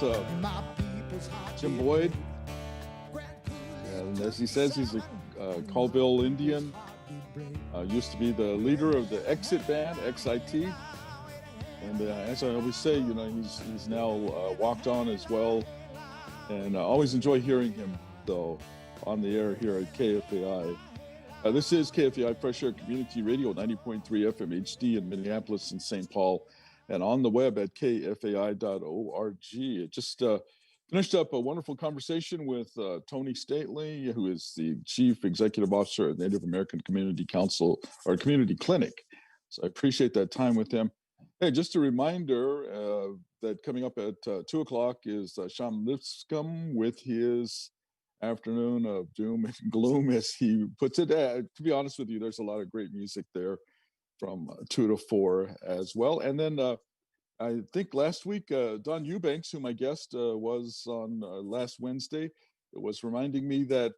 Jim Boyd. And as he says, he's a Colville Indian. Used to be the leader of the Exit Band, XIT. And as I always say, you know, he's now walked on as well. And I always enjoy hearing him, though, on the air here at KFAI. This is KFAI Fresh Air Community Radio, 90.3 FM HD in Minneapolis and St. Paul, and on the web at kfai.org. It just finished up a wonderful conversation with Tony Stately, who is the Chief Executive Officer of Native American Community Council, or Community Clinic. So I appreciate that time with him. Hey, just a reminder that coming up at 2 o'clock is Sean Lipscomb with his afternoon of doom and gloom, as he puts it. To be honest with you, there's a lot of great music there from 2 to 4 as well. And then I think last week, Don Eubanks, who my guest was on last Wednesday, was reminding me that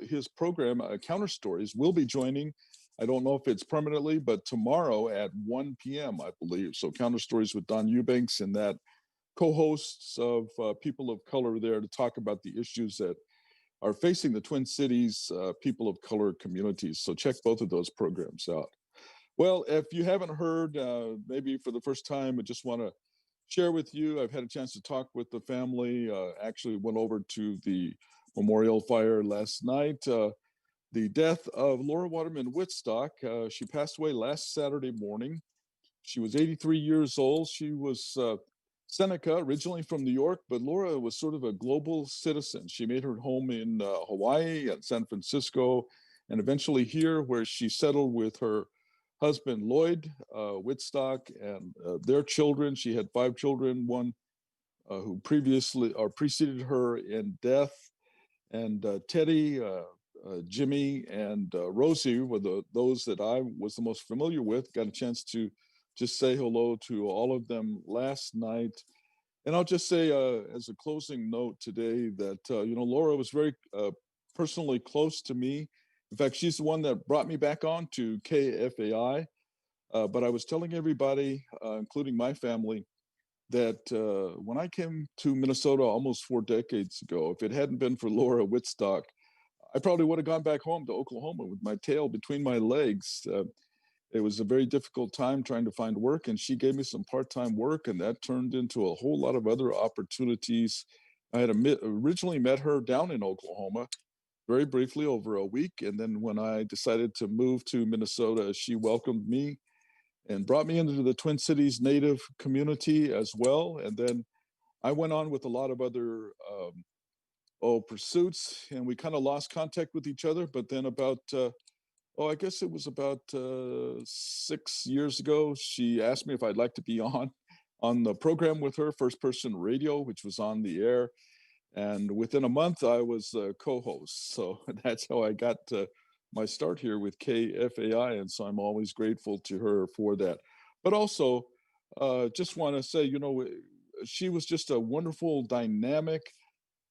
his program, Counter Stories, will be joining. I don't know if it's permanently, but tomorrow at 1 p.m., I believe. So Counter Stories with Don Eubanks, and that co-hosts of people of color there to talk about the issues that are facing the Twin Cities people of color communities. So check both of those programs out. Well, if you haven't heard, maybe for the first time, I just want to share with you, I've had a chance to talk with the family, actually went over to the memorial fire last night. The death of Laura Waterman Woodstock. She passed away last Saturday morning. She was 83 years old. She was Seneca, originally from New York, but Laura was sort of a global citizen. She made her home in Hawaii and San Francisco, and eventually here, where she settled with her husband, Lloyd Woodstock, and their children. She had 5 children, one who preceded her in death, and Teddy, Jimmy, and Rosie were those that I was the most familiar with. Got a chance to just say hello to all of them last night. And I'll just say, as a closing note today, that Laura was very personally close to me. In fact, she's the one that brought me back on to KFAI. But I was telling everybody, including my family, that when I came to Minnesota almost 4 decades ago, if it hadn't been for Laura Wittstock, I probably would have gone back home to Oklahoma with my tail between my legs. It was a very difficult time trying to find work, and she gave me some part-time work, and that turned into a whole lot of other opportunities. I had originally met her down in Oklahoma, very briefly, over a week, and then when I decided to move to Minnesota, she welcomed me and brought me into the Twin Cities Native community as well. And then I went on with a lot of other pursuits, and we kind of lost contact with each other. But then about I guess it was about 6 years ago, she asked me if I'd like to be on the program with her, First Person Radio, which was on the air. And within a month, I was a co-host. So that's how I got my start here with KFAI. And so I'm always grateful to her for that. But also, just want to say, she was just a wonderful, dynamic.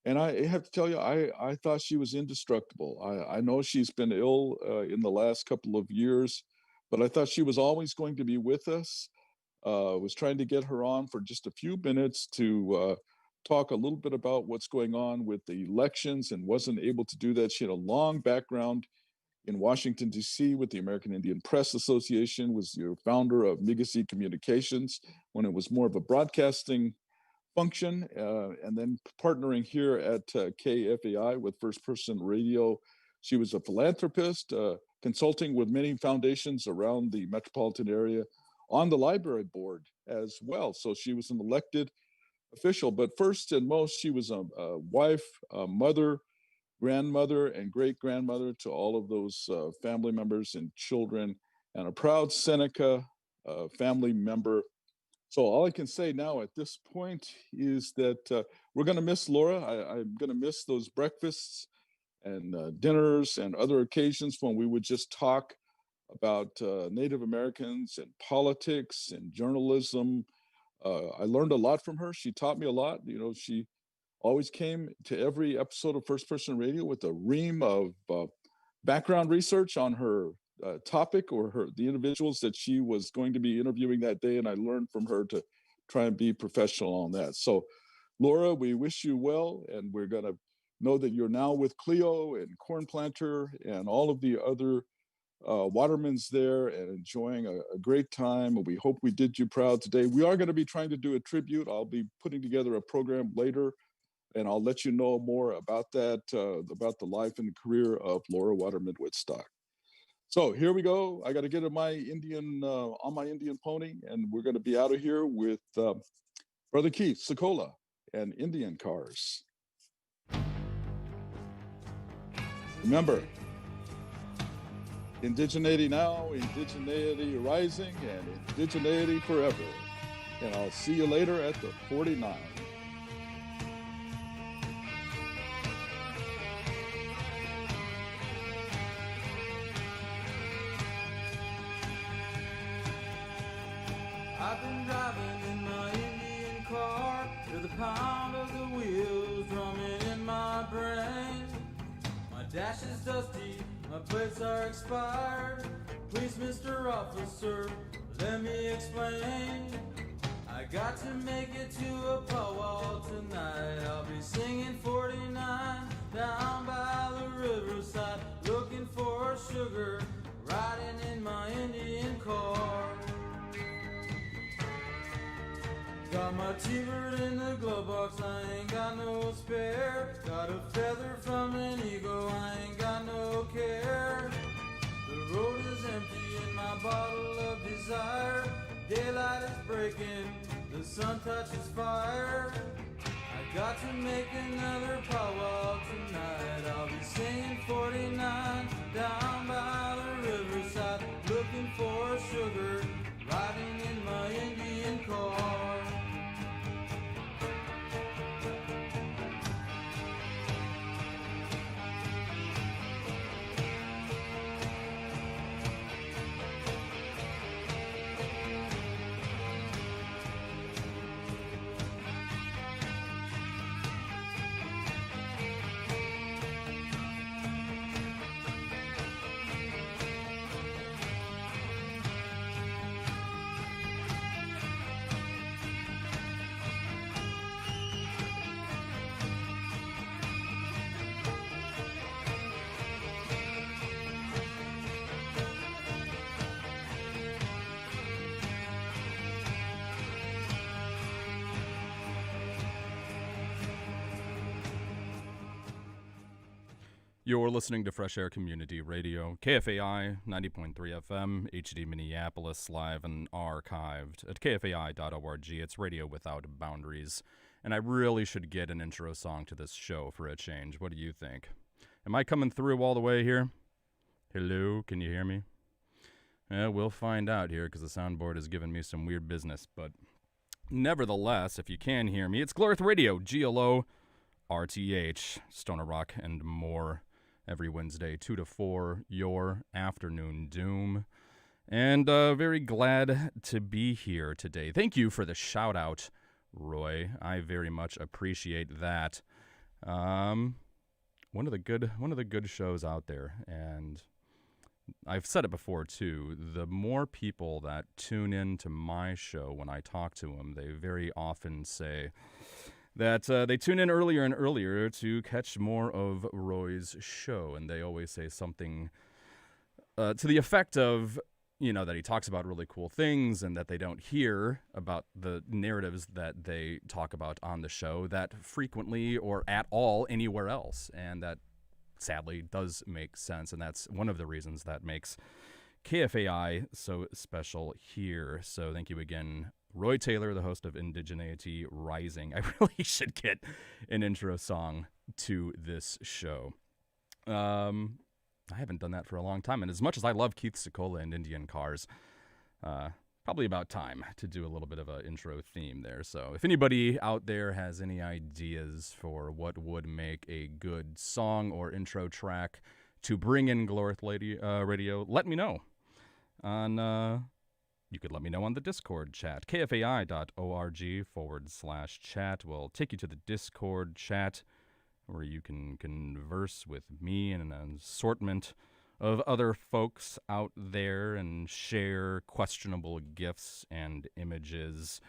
And I have to tell you, I thought she was indestructible. I know she's been ill in the last couple of years, but I thought she was always going to be with us. Was trying to get her on for just a few minutes to talk a little bit about what's going on with the elections, and wasn't able to do that. She had a long background in Washington, D.C. with the American Indian Press Association, was the founder of Migici Communications when it was more of a broadcasting function, and then partnering here at KFAI with First Person Radio. She was a philanthropist, consulting with many foundations around the metropolitan area, on the library board as well. So she was an elected official, but first and most, she was a wife, a mother, grandmother, and great-grandmother to all of those family members and children, and a proud Seneca family member. So all I can say now at this point is that we're going to miss Laura. I'm going to miss those breakfasts and dinners and other occasions when we would just talk about Native Americans and politics and journalism. I learned a lot from her. She taught me a lot. She always came to every episode of First Person Radio with a ream of background research on her topic or the individuals that she was going to be interviewing that day. And I learned from her to try and be professional on that. So Laura, we wish you well, and we're going to know that you're now with Cleo and Corn Planter and all of the other watermen's there, and enjoying a great time. And we hope we did you proud today. We are going to be trying to do a tribute. I'll be putting together a program later, and I'll let you know more about that, about the life and career of Laura Waterman Wittstock. So here we go. I got to get on my Indian pony, and we're going to be out of here with Brother Keith Sokola and Indian Cars. Remember, Indigeneity now, Indigeneity rising, and Indigeneity forever. And I'll see you later at the 49. I've been driving in my Indian car with the pound of the wheels drumming in my brain. My dash is dusty, my plates are expired. Please, Mr. Officer, let me explain. I got to make it to a powwow tonight. I'll be singing 49 down by the riverside, looking for sugar, riding in my Indian car. Got my T-bird in the glove box, I ain't got no spare. Got a feather from an eagle, I ain't got no care. The road is empty in my bottle of desire. Daylight is breaking, the sun touches fire. I got to make another powwow tonight. I'll be singing 49 down by the riverside, looking for sugar, riding in my Indian car. You're listening to Fresh Air Community Radio, KFAI 90.3 FM, HD Minneapolis, live and archived at kfai.org. It's radio without boundaries. And I really should get an intro song to this show for a change. What do you think? Am I coming through all the way here? Hello, can you hear me? We'll find out here because the soundboard has given me some weird business. But nevertheless, if you can hear me, it's Glorth Radio, GLORTH, Stoner Rock and more. Every Wednesday, 2 to 4, your afternoon doom. And very glad to be here today. Thank you for the shout out, Roy. I very much appreciate that. One of the good shows out there, and I've said it before too. The more people that tune in to my show when I talk to them, they very often say that they tune in earlier and earlier to catch more of Roy's show, and they always say something to the effect of, that he talks about really cool things and that they don't hear about the narratives that they talk about on the show that frequently or at all anywhere else, and that sadly does make sense, and that's one of the reasons that makes KFAI so special here. So thank you again, Roy Taylor, the host of Indigeneity Rising. I really should get an intro song to this show. I haven't done that for a long time, and as much as I love Keith Secola and Indian Cars, probably about time to do a little bit of an intro theme there. So if anybody out there has any ideas for what would make a good song or intro track to bring in Glorth Radio, let me know. You could let me know on the Discord chat, kfai.org/chat. We'll take you to the Discord chat where you can converse with me and an assortment of other folks out there and share questionable gifs and images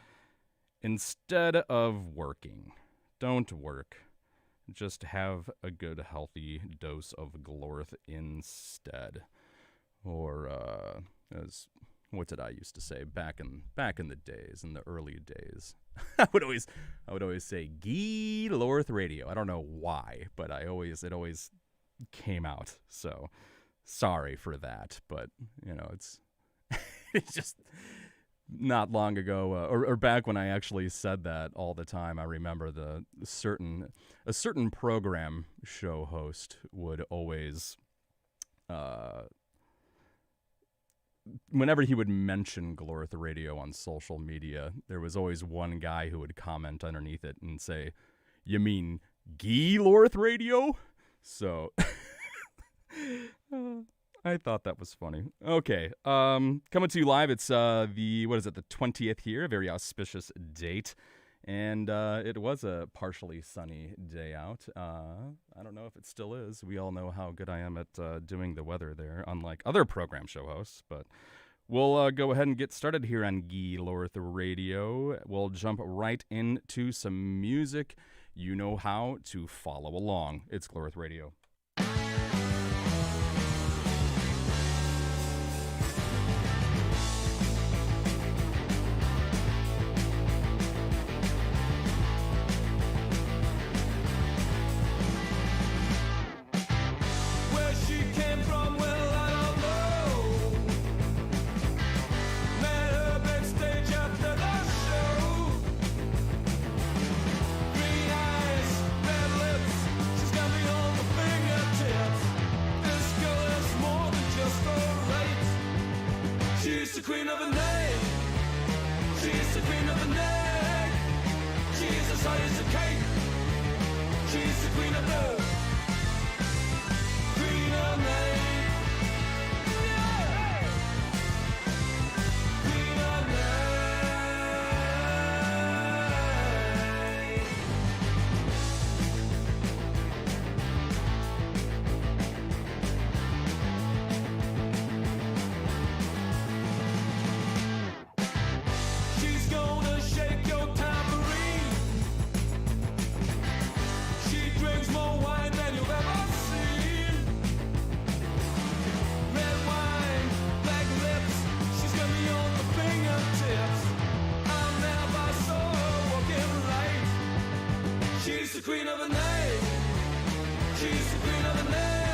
instead of working. Don't work. Just have a good, healthy dose of Glorth instead. Or, what did I used to say back in the days, in the early days? I would always say Glorth Radio. I don't know why, but it always came out. So sorry for that, but it's it's just not long ago, or back when I actually said that all the time. I remember a certain program show host would always, whenever he would mention Glorth Radio on social media, there was always one guy who would comment underneath it and say, "You mean Glorth Radio?" So I thought that was funny. Okay, coming to you live. It's the 20th here, a very auspicious date. And it was a partially sunny day out. I don't know if it still is. We all know how good I am at doing the weather there, unlike other program show hosts. But we'll go ahead and get started here on Glorth Radio. We'll jump right into some music. You know how to follow along. It's Glorth Radio. She's the queen of the night. She's the queen of the night.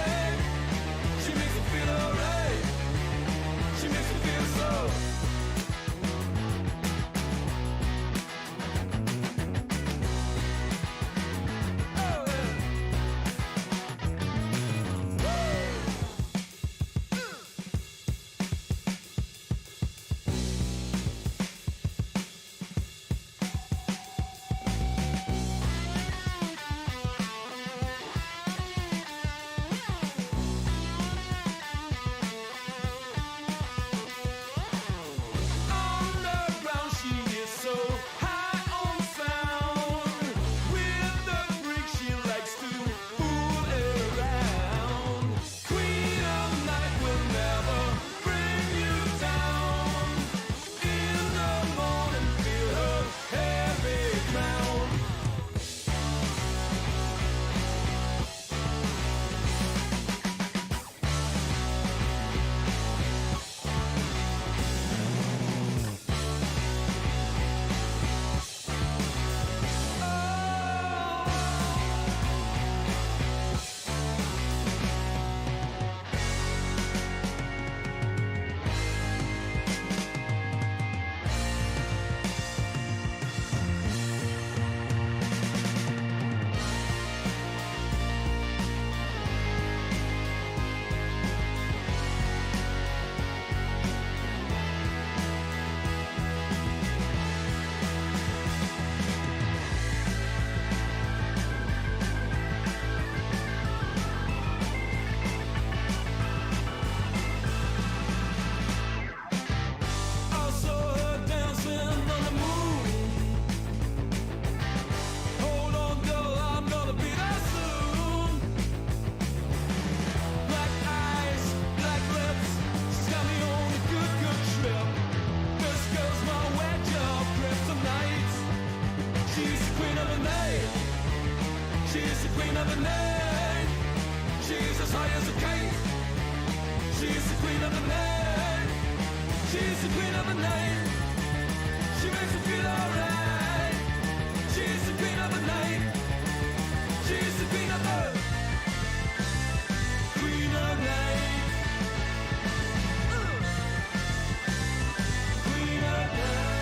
queen of the night. She's as high as a kite. She's the queen of the night. She's the queen of the night. She makes me feel alright. She's the queen of the night. She's the queen of the queen of night. Queen of night.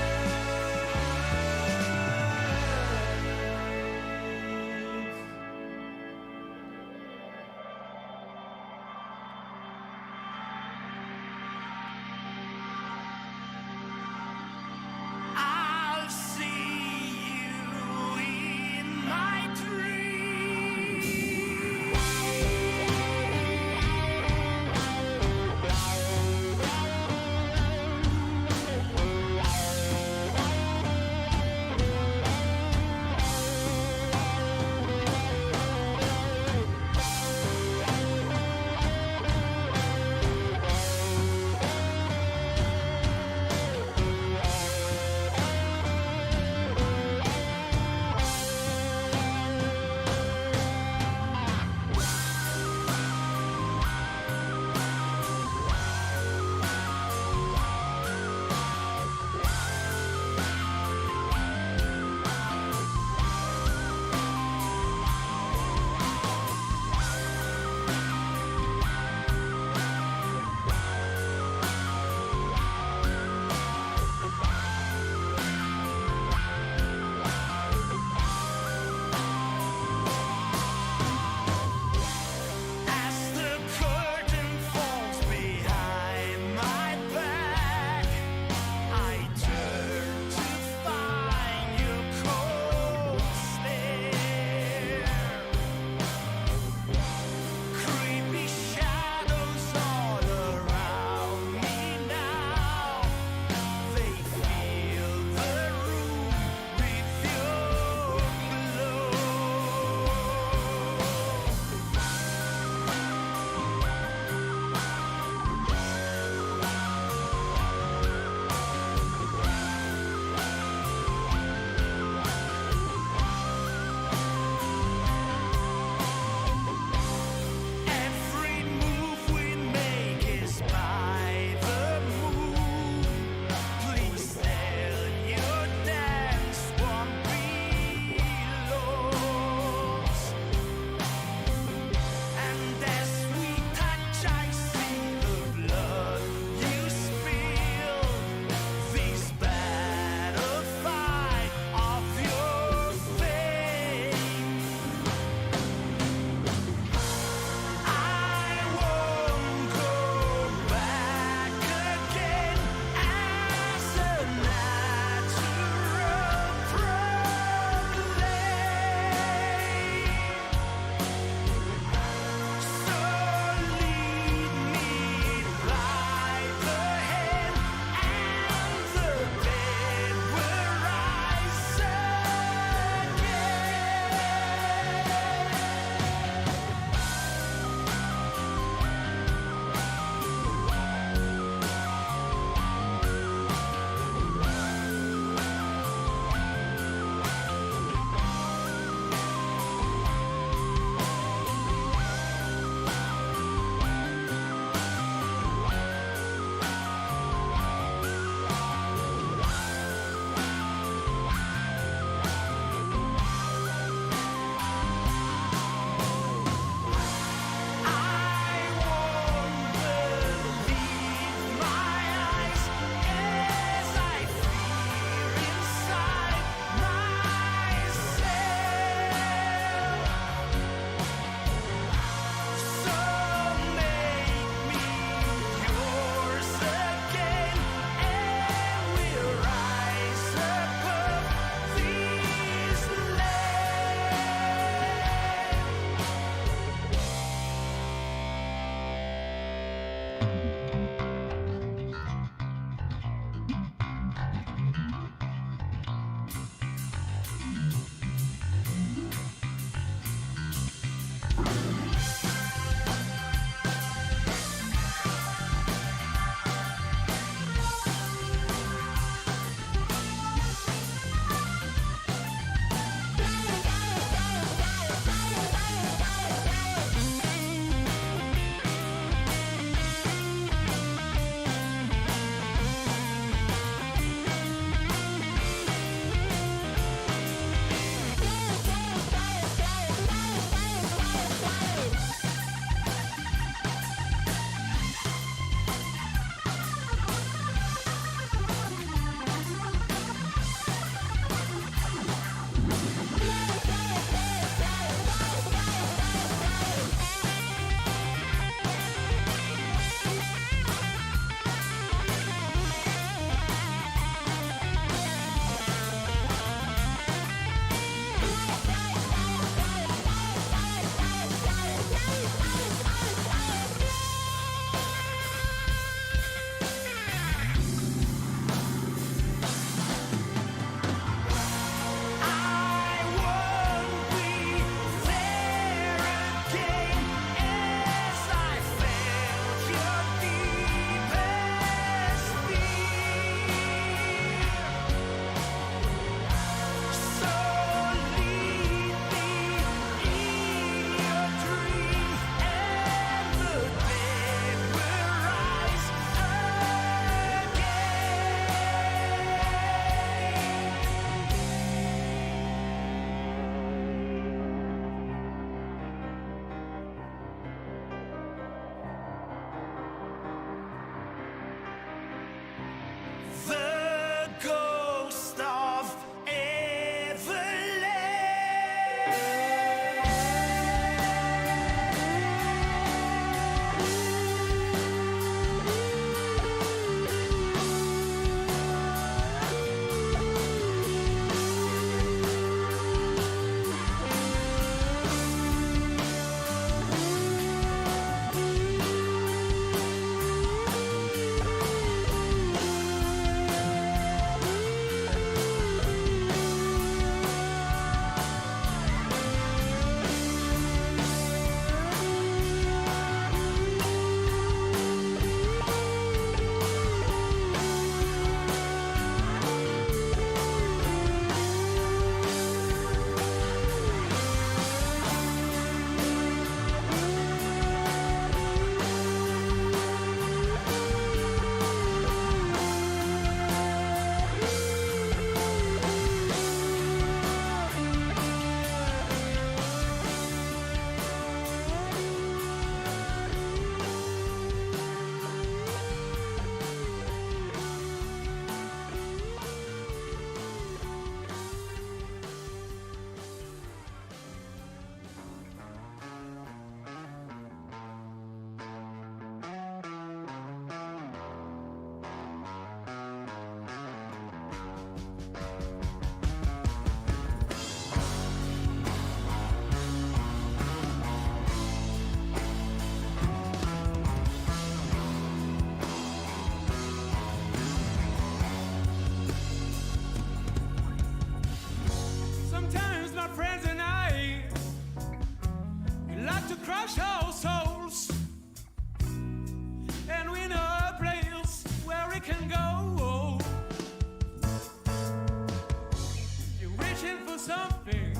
something,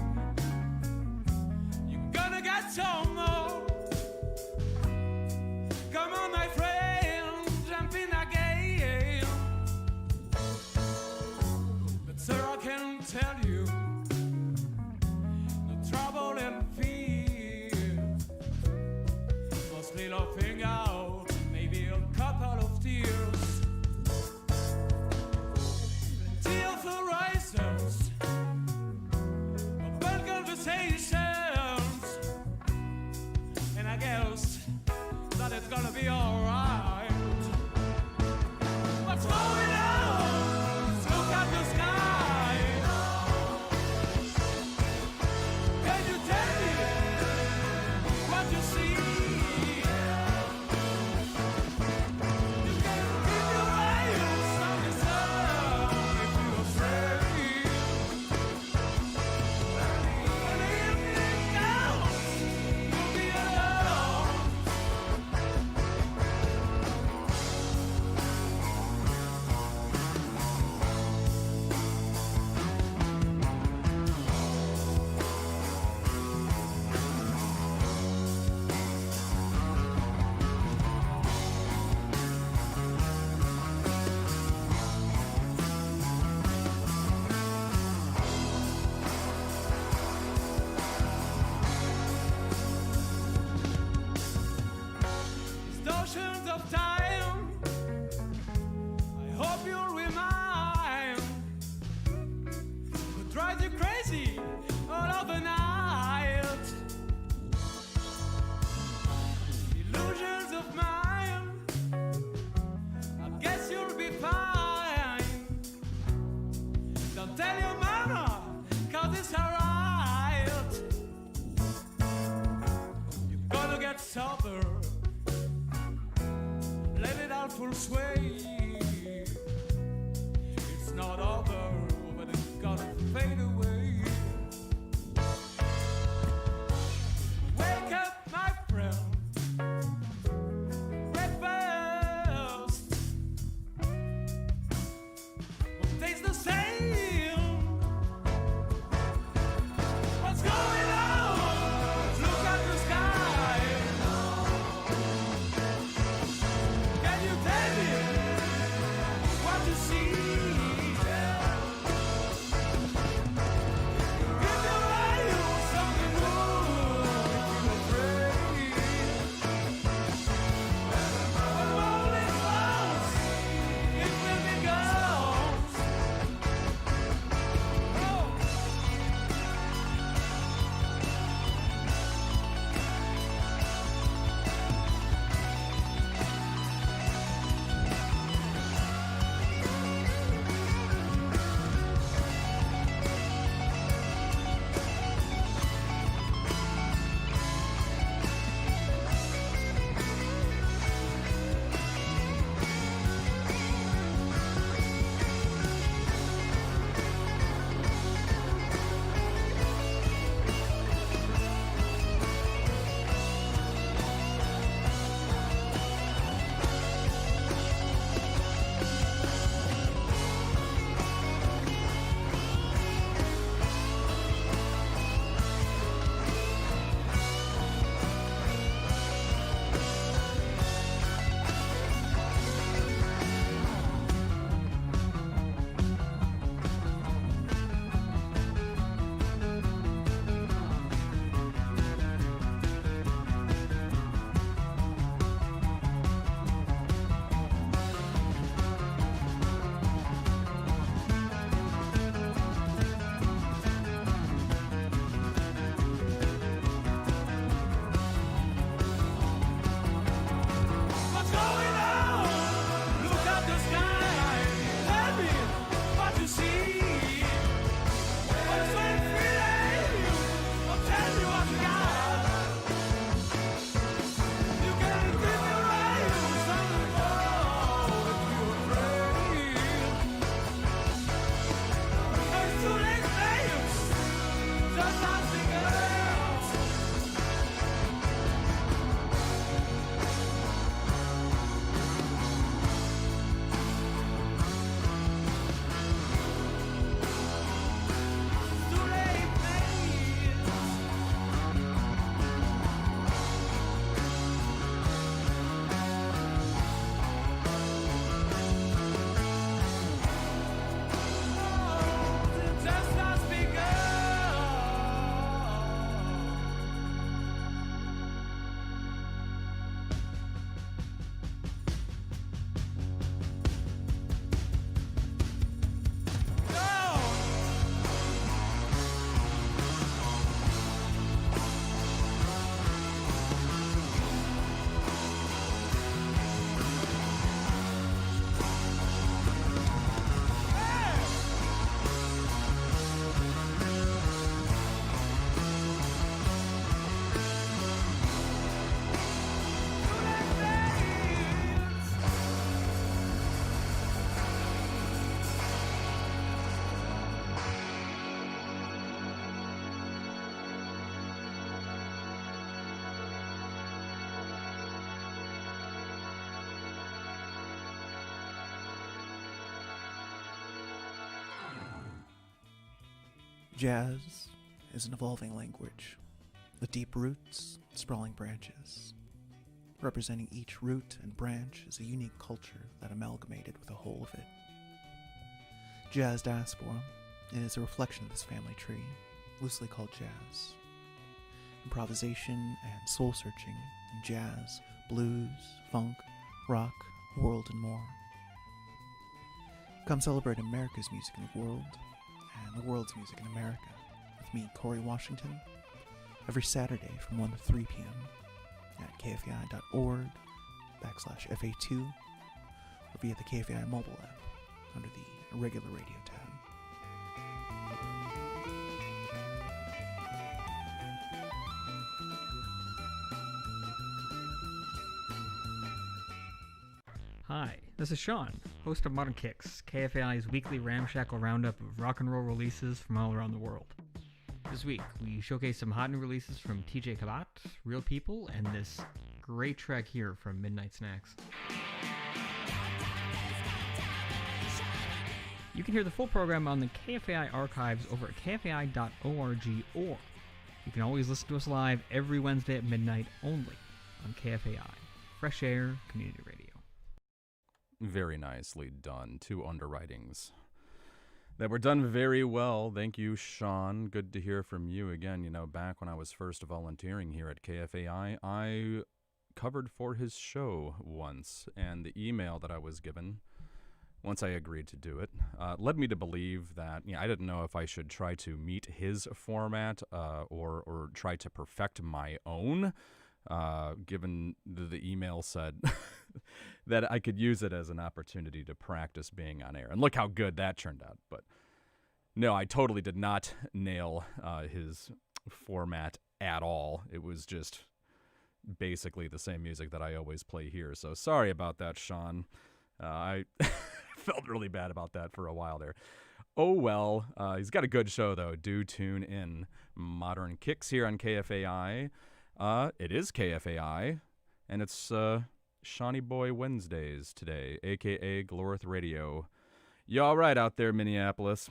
you're gonna get some more. Come on, my friend, jump in again. But sir, I can tell you, the trouble and fear, mostly laughing out, maybe a couple of tears. Plenty of horizons, open conversations, and I guess that it's gonna be alright. What's going on? Look at the sky. Can you tell me what you see? You can keep your eyes on the sun if you're afraid. And anything else will be alone. Distortions of time, I hope you'll remind what drives you crazy all of the night. Illusions of mine, I guess you'll be fine. Don't tell your mama, 'cause it's alright. You're gonna get sober, let it out full sway. It's not over, but it's gonna fade away. Wake up, my friend. Breakfast won't taste the same. What's going on? Look at the sky. Can you tell me what you see? Jazz is an evolving language with deep roots, sprawling branches. Representing each root and branch is a unique culture that amalgamated with the whole of it. Jazz diaspora is a reflection of this family tree, loosely called jazz. Improvisation and soul-searching in jazz, blues, funk, rock, world, and more. Come celebrate America's music in the world, and the world's music in America, with me, Corey Washington, every Saturday from 1 to 3 p.m. at kfei.org/FA2 or via the KFI mobile app under the regular radio tab. Hi, this is Sean, host of Modern Kicks, KFAI's weekly ramshackle roundup of rock and roll releases from all around the world. This week, we showcase some hot new releases from TJ Kabat, Real People, and this great track here from Midnight Snacks. You can hear the full program on the KFAI archives over at kfai.org, or you can always listen to us live every Wednesday at midnight only on KFAI, Fresh Air Community Radio. Very nicely done. 2 underwritings that were done very well. Thank you, Sean. Good to hear from you again. You know, back when I was first volunteering here at KFAI, I covered for his show once, and the email that I was given, once I agreed to do it, led me to believe that, I didn't know if I should try to meet his format or try to perfect my own, given the email said that I could use it as an opportunity to practice being on air. And look how good that turned out. But no, I totally did not nail his format at all. It was just basically the same music that I always play here. So sorry about that, Sean. I felt really bad about that for a while there. Oh well, he's got a good show though. Do tune in. Modern Kicks here on KFAI. It is KFAI, and it's Shawnee Boy Wednesdays today, a.k.a. Glorith Radio. You all right out there, Minneapolis?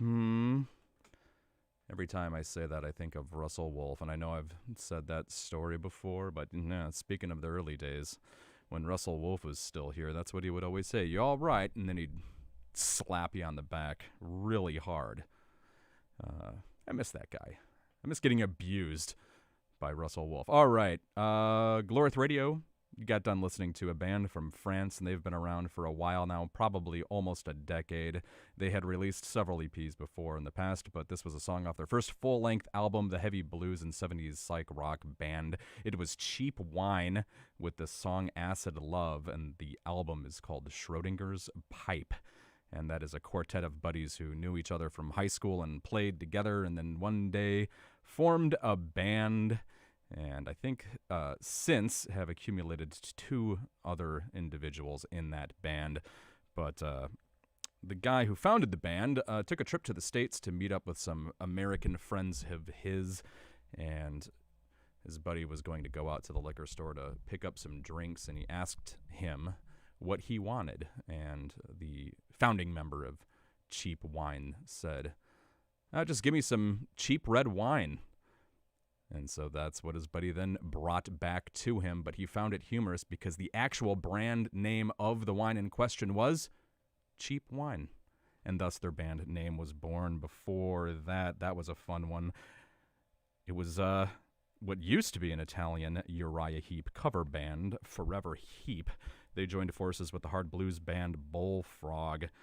Every time I say that, I think of Russell Wolf, and I know I've said that story before, but speaking of the early days, when Russell Wolf was still here, that's what he would always say, you all right? And then he'd slap you on the back really hard. I miss that guy. I miss getting abused by Russell Wolf. All right, Glorith Radio. You got done listening to a band from France, and they've been around for a while now, probably almost a decade. They had released several EPs before in the past, but this was a song off their first full-length album, the heavy blues and 70s psych rock band. It was Cheap Wine with the song Acid Love, and the album is called Schrodinger's Pipe. And that is a quartet of buddies who knew each other from high school and played together, and then one day formed a band. And I think since have accumulated 2 other individuals in that band. But the guy who founded the band took a trip to the States to meet up with some American friends of his. And his buddy was going to go out to the liquor store to pick up some drinks. And he asked him what he wanted. And the founding member of Cheap Wine said, just give me some cheap red wine. And so that's what his buddy then brought back to him, but he found it humorous because the actual brand name of the wine in question was Cheap Wine, and thus their band name was born. Before that, that was a fun one. It was what used to be an Italian Uriah Heep cover band, Forever Heep. They joined forces with the hard blues band Bullfrog.